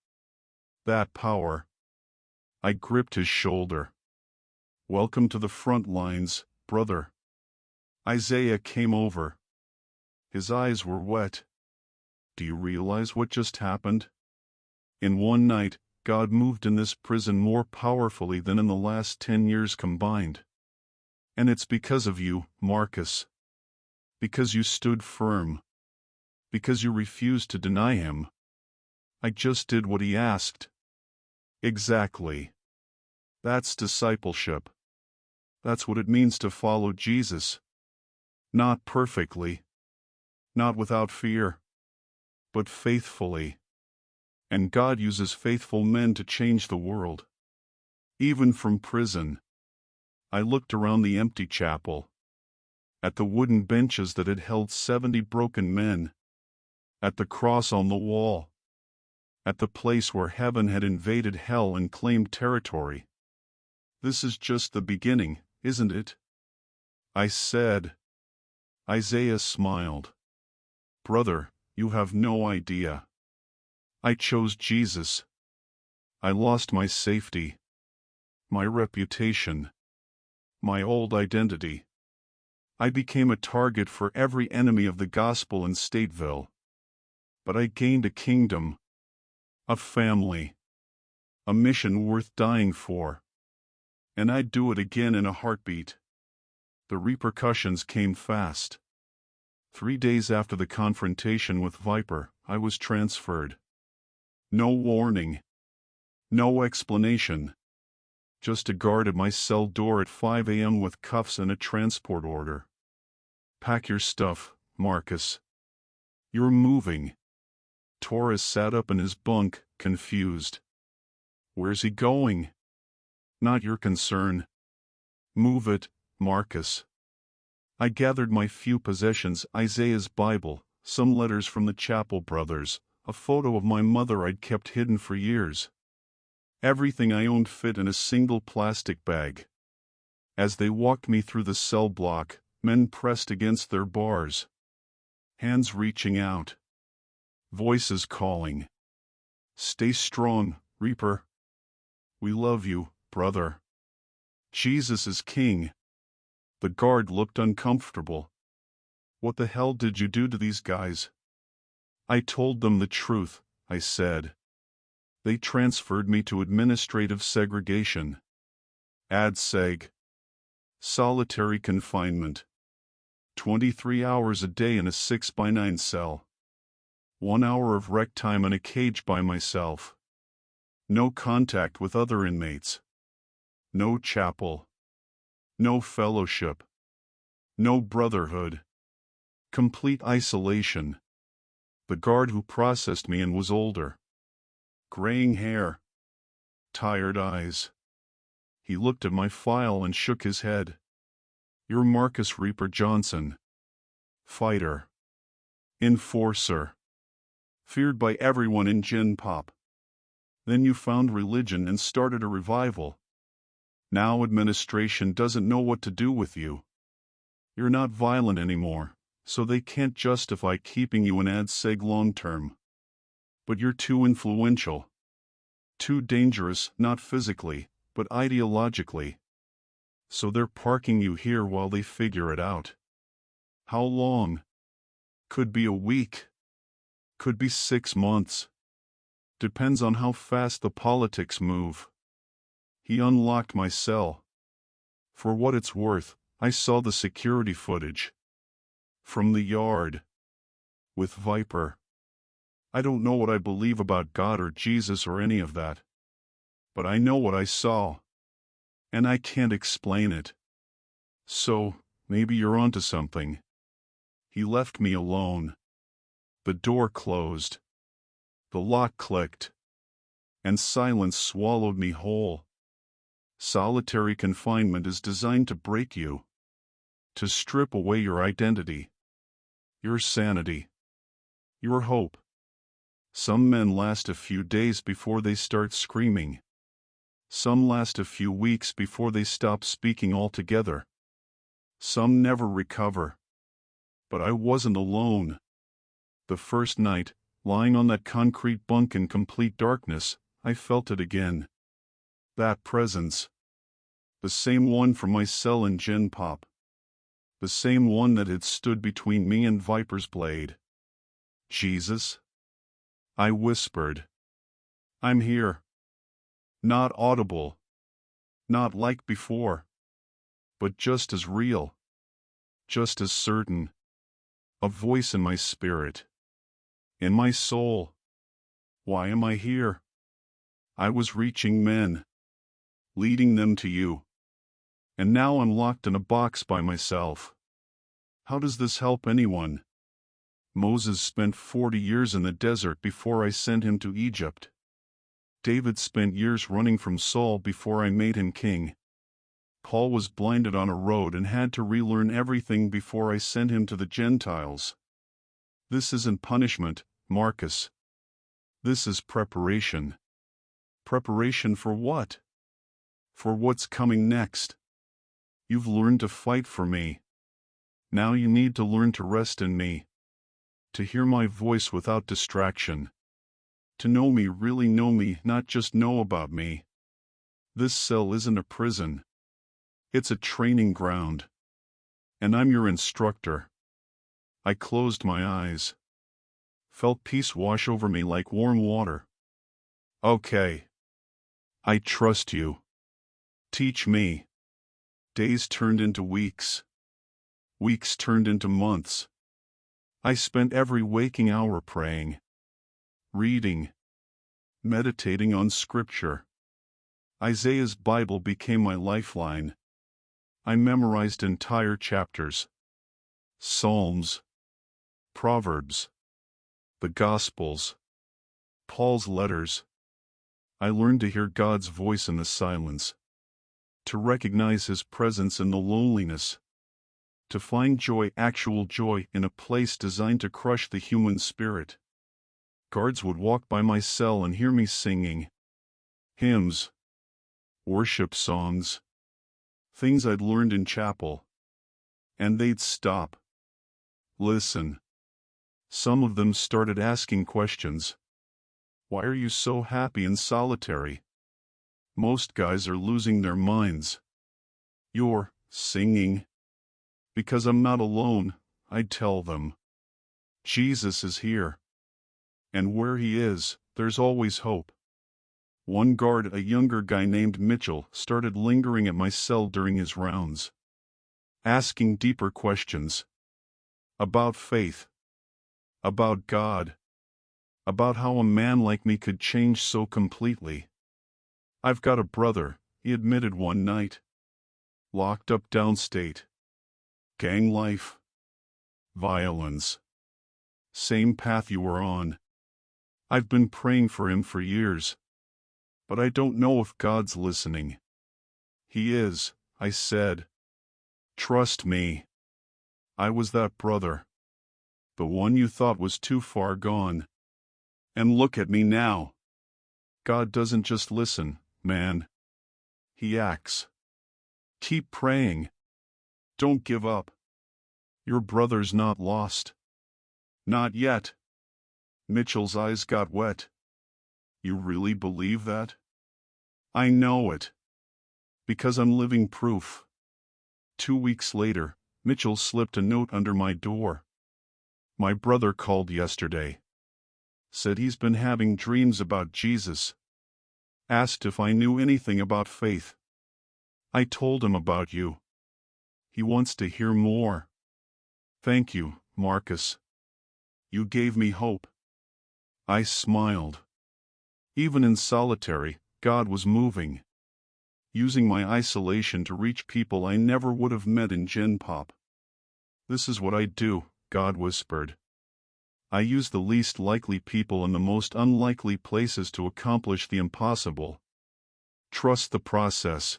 That power." I gripped his shoulder. "Welcome to the front lines, brother." Isaiah came over. His eyes were wet. "Do you realize what just happened? In one night, God moved in this prison more powerfully than in the last 10 years combined. And it's because of you, Marcus. Because you stood firm. Because you refused to deny him. I just did what he asked." Exactly. That's discipleship. That's what it means to follow Jesus. Not perfectly. Not without fear. But faithfully. And God uses faithful men to change the world. Even from prison. I looked around the empty chapel. At the wooden benches that had held 70 broken men. At the cross on the wall. At the place where heaven had invaded hell and claimed territory. "This is just the beginning, isn't it?" I said. Isaiah smiled. "Brother, you have no idea. I chose Jesus. I lost my safety. My reputation. My old identity. I became a target for every enemy of the gospel in Stateville. But I gained a kingdom. A family. A mission worth dying for. And I'd do it again in a heartbeat." The repercussions came fast. 3 days after the confrontation with Viper, I was transferred. No warning. No explanation. Just a guard at my cell door at 5 a.m. with cuffs and a transport order. "Pack your stuff, Marcus. You're moving." Torres sat up in his bunk, confused. "Where's he going?" "Not your concern." "Move it, Marcus." I gathered my few possessions, Isaiah's Bible, some letters from the Chapel brothers, a photo of my mother I'd kept hidden for years. Everything I owned fit in a single plastic bag. As they walked me through the cell block, men pressed against their bars. Hands reaching out. Voices calling. "Stay strong, Reaper. We love you, brother. Jesus is king." The guard looked uncomfortable. "What the hell did you do to these guys?" I told them the truth, I said. They transferred me to administrative segregation. ADSEG. Solitary confinement. 23 hours a day in a 6x9 cell. 1 hour of rec time in a cage by myself. No contact with other inmates. No chapel. No fellowship. No brotherhood. Complete isolation. The guard who processed me and was older. Graying hair. Tired eyes. He looked at my file and shook his head. "You're Marcus Reaper Johnson. Fighter. Enforcer. Feared by everyone in Gen Pop. Then you found religion and started a revival. Now administration doesn't know what to do with you. You're not violent anymore, so they can't justify keeping you in ad seg long term. But you're too influential. Too dangerous, not physically, but ideologically. So they're parking you here while they figure it out. How long? Could be a week. Could be 6 months. Depends on how fast the politics move. He unlocked my cell. For what it's worth, I saw the security footage. From the yard. With Viper. I don't know what I believe about God or Jesus or any of that. But I know what I saw. And I can't explain it. So, maybe you're onto something. He left me alone. The door closed. The lock clicked. And silence swallowed me whole. Solitary confinement is designed to break you. To strip away your identity. Your sanity. Your hope. Some men last a few days before they start screaming. Some last a few weeks before they stop speaking altogether. Some never recover. But I wasn't alone. The first night, lying on that concrete bunk in complete darkness, I felt it again. That presence. The same one from my cell in Gin Pop. The same one that had stood between me and Viper's blade. Jesus? I whispered. I'm here. Not audible. Not like before. But just as real. Just as certain. A voice in my spirit. In my soul. Why am I here? I was reaching men. Leading them to you. And now I'm locked in a box by myself. How does this help anyone? Moses spent 40 years in the desert before I sent him to Egypt. David spent years running from Saul before I made him king. Paul was blinded on a road and had to relearn everything before I sent him to the Gentiles. This isn't punishment, Marcus. This is preparation. Preparation for what? For what's coming next. You've learned to fight for me. Now you need to learn to rest in me. To hear my voice without distraction. To know me, really know me, not just know about me. This cell isn't a prison. It's a training ground. And I'm your instructor. I closed my eyes. Felt peace wash over me like warm water. Okay. I trust you. Teach me. Days turned into weeks. Weeks turned into months. I spent every waking hour praying. Reading. Meditating on scripture. Isaiah's Bible became my lifeline. I memorized entire chapters. Psalms. Proverbs. The Gospels. Paul's letters. I learned to hear God's voice in the silence. To recognize His presence in the loneliness. To find joy, actual joy, in a place designed to crush the human spirit. Guards would walk by my cell and hear me singing. Hymns. Worship songs. Things I'd learned in chapel. And they'd stop. Listen. Some of them started asking questions. Why are you so happy and solitary? Most guys are losing their minds. You're singing. Because I'm not alone, I'd tell them. Jesus is here. And where He is, there's always hope. One guard, a younger guy named Mitchell, started lingering at my cell during his rounds. Asking deeper questions. About faith. About God. About how a man like me could change so completely. I've got a brother, he admitted one night. Locked up downstate. Gang life. Violence. Same path you were on. I've been praying for him for years. But I don't know if God's listening. He is, I said. Trust me. I was that brother. The one you thought was too far gone. And look at me now. God doesn't just listen, man. He acts. Keep praying. Don't give up. Your brother's not lost. Not yet. Mitchell's eyes got wet. You really believe that? I know it. Because I'm living proof. 2 weeks later, Mitchell slipped a note under my door. My brother called yesterday. Said he's been having dreams about Jesus. Asked if I knew anything about faith. I told him about you. He wants to hear more. Thank you, Marcus. You gave me hope. I smiled. Even in solitary, God was moving. Using my isolation to reach people I never would have met in Gen Pop. This is what I do, God whispered. I use the least likely people in the most unlikely places to accomplish the impossible. Trust the process.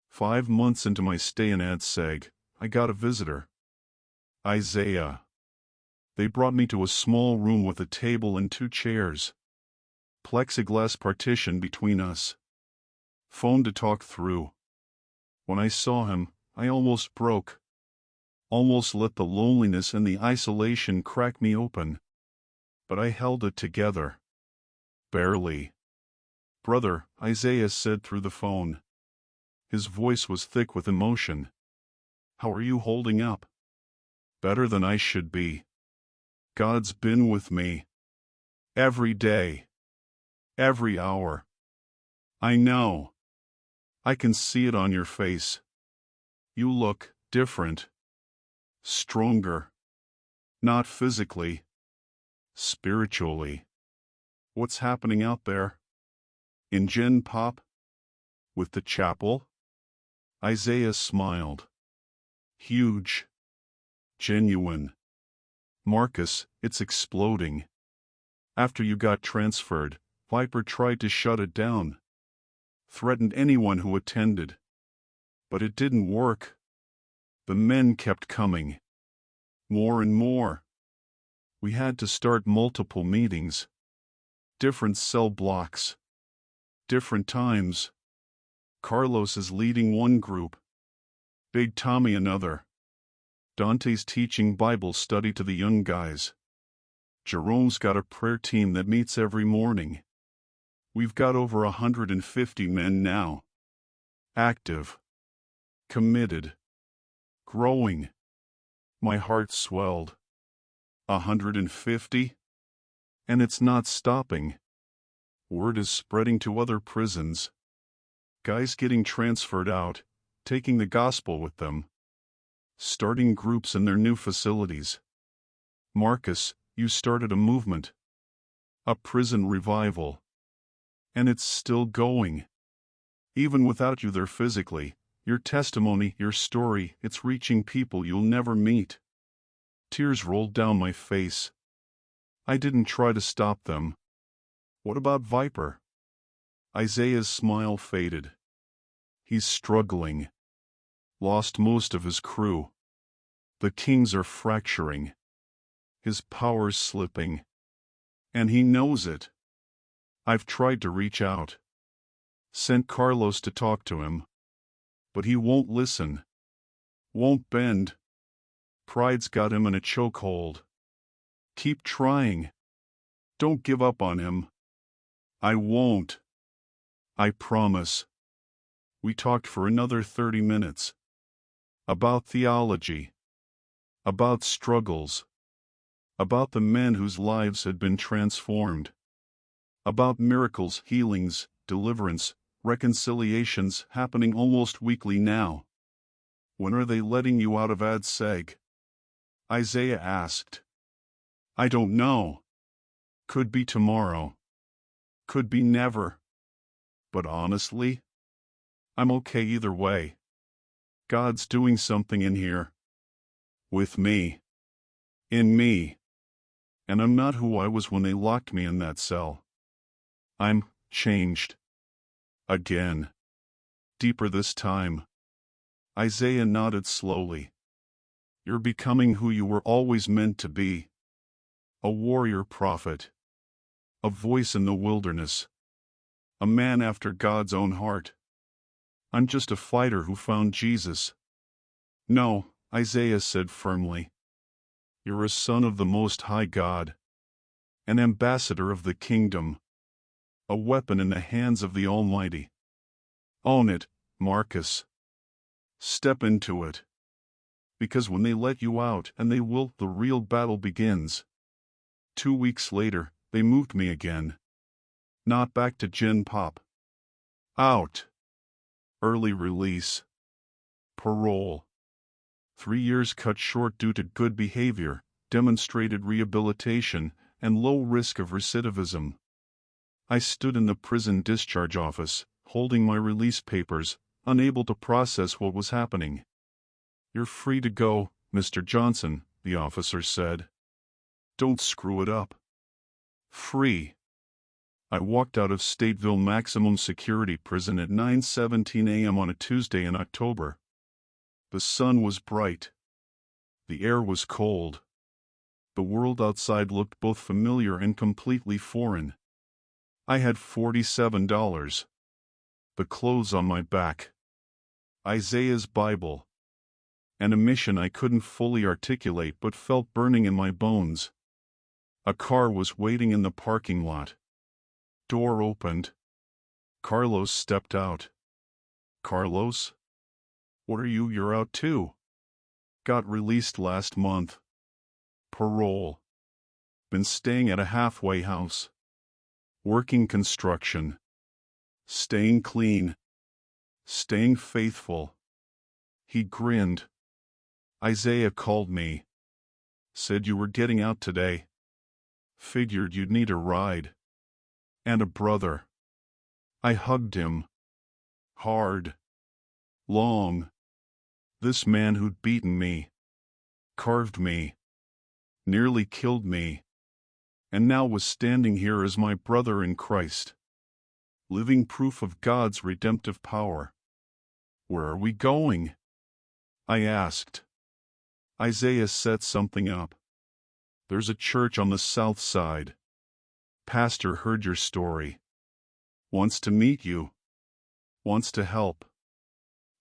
5 months into my stay in ADSEG, I got a visitor. Isaiah. They brought me to a small room with a table and 2 chairs. Plexiglass partition between us. Phone to talk through. When I saw him, I almost broke. Almost let the loneliness and the isolation crack me open. But I held it together. Barely. Brother, Isaiah said through the phone. His voice was thick with emotion. How are you holding up? Better than I should be. God's been with me. Every day. Every hour. I know. I can see it on your face. You look different. Stronger. Not physically. Spiritually. What's happening out there? In Gen Pop? With the chapel? Isaiah smiled. Huge. Genuine. Marcus, it's exploding. After you got transferred, Viper tried to shut it down. Threatened anyone who attended. But it didn't work. The men kept coming. More and more. We had to start multiple meetings. Different cell blocks. Different times. Carlos is leading one group. Big Tommy another. Dante's teaching Bible study to the young guys. Jerome's got a prayer team that meets every morning. We've got over 150 men now. Active. Committed. Growing. My heart swelled. 150? And it's not stopping. Word is spreading to other prisons. Guys getting transferred out, taking the gospel with them. Starting groups in their new facilities. Marcus, you started a movement. A prison revival. And it's still going. Even without you there physically, your testimony, your story, it's reaching people you'll never meet. Tears rolled down my face. I didn't try to stop them. What about Viper? Isaiah's smile faded. He's struggling. Lost most of his crew. The kings are fracturing. His power's slipping. And he knows it. I've tried to reach out. Sent Carlos to talk to him. But he won't listen. Won't bend. Pride's got him in a chokehold. Keep trying. Don't give up on him. I won't. I promise. We talked for another 30 minutes. About theology. About struggles. About the men whose lives had been transformed. About miracles, healings, deliverance, reconciliations happening almost weekly now. When are they letting you out of ADSEG? Isaiah asked. I don't know. Could be tomorrow. Could be never. But honestly, I'm okay either way. God's doing something in here. With me. In me. And I'm not who I was when they locked me in that cell. I'm changed. Again. Deeper this time. Isaiah nodded slowly. You're becoming who you were always meant to be. A warrior prophet. A voice in the wilderness. A man after God's own heart. I'm just a fighter who found Jesus. No, Isaiah said firmly. You're a son of the Most High God, an ambassador of the kingdom, a weapon in the hands of the Almighty. Own it, Marcus. Step into it. Because when they let you out, and they will, the real battle begins. 2 weeks later, they moved me again. Not back to Gen Pop. Out. Early release. Parole. 3 years cut short due to good behavior, demonstrated rehabilitation, and low risk of recidivism. I stood in the prison discharge office, holding my release papers, unable to process what was happening. You're free to go, Mr. Johnson, the officer said. Don't screw it up. Free. I walked out of Stateville Maximum Security Prison at 9:17 a.m. on a Tuesday in October. The sun was bright. The air was cold. The world outside looked both familiar and completely foreign. I had $47. The clothes on my back. Isaiah's Bible. And a mission I couldn't fully articulate but felt burning in my bones. A car was waiting in the parking lot. Door opened. Carlos stepped out. Carlos? What are you? You're out too. Got released last month. Parole. Been staying at a halfway house. Working construction. Staying clean. Staying faithful. He grinned. Isaiah called me. Said you were getting out today. Figured you'd need a ride. And a brother. I hugged him. Hard. Long. This man who'd beaten me. Carved me. Nearly killed me. And now was standing here as my brother in Christ. Living proof of God's redemptive power. Where are we going? I asked. Isaiah set something up. There's a church on the south side. Pastor heard your story. Wants to meet you. Wants to help.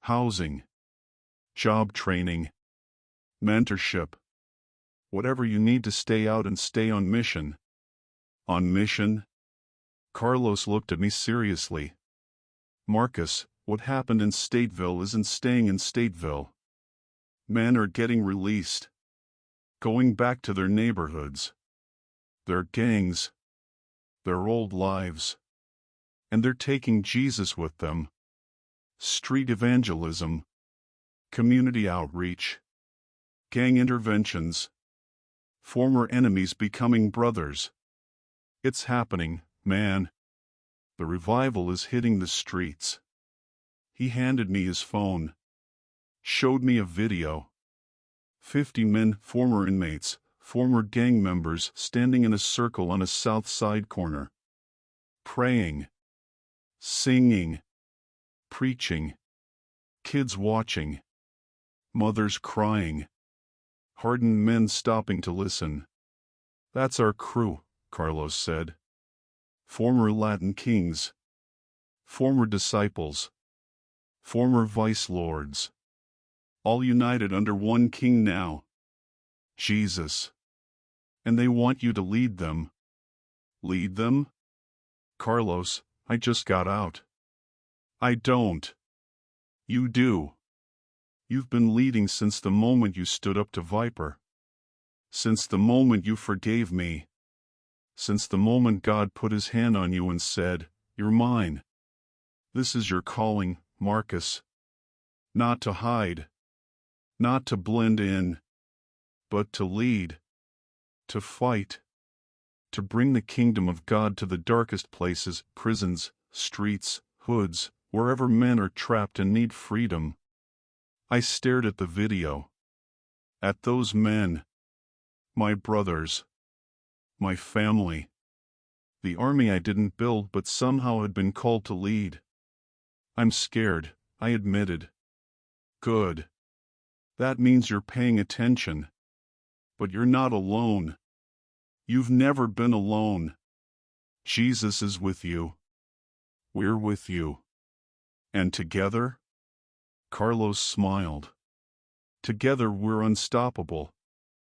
Housing. Job training. Mentorship. Whatever you need to stay out and stay on mission. On mission? Carlos looked at me seriously. Marcus, what happened in Stateville isn't staying in Stateville. Men are getting released. Going back to their neighborhoods. Their gangs. Their old lives. And they're taking Jesus with them. Street evangelism. Community outreach. Gang interventions. Former enemies becoming brothers. It's happening, man. The revival is hitting the streets. He handed me his phone. Showed me a video. 50 men, former inmates, former gang members standing in a circle on a south side corner. Praying. Singing. Preaching. Kids watching. Mothers crying. Hardened men stopping to listen. That's our crew, Carlos said. Former Latin kings. Former disciples. Former vice lords. All united under one king now. Jesus. And they want you to lead them. Lead them? Carlos, I just got out. I don't. You do. You've been leading since the moment you stood up to Viper. Since the moment you forgave me. Since the moment God put his hand on you and said, "You're mine." This is your calling, Marcus. Not to hide. Not to blend in. But to lead. To fight. To bring the kingdom of God to the darkest places, prisons, streets, hoods, wherever men are trapped and need freedom. I stared at the video. At those men. My brothers. My family. The army I didn't build but somehow had been called to lead. I'm scared, I admitted. Good. That means you're paying attention. But you're not alone. You've never been alone. Jesus is with you. We're with you. And together? Carlos smiled. Together we're unstoppable,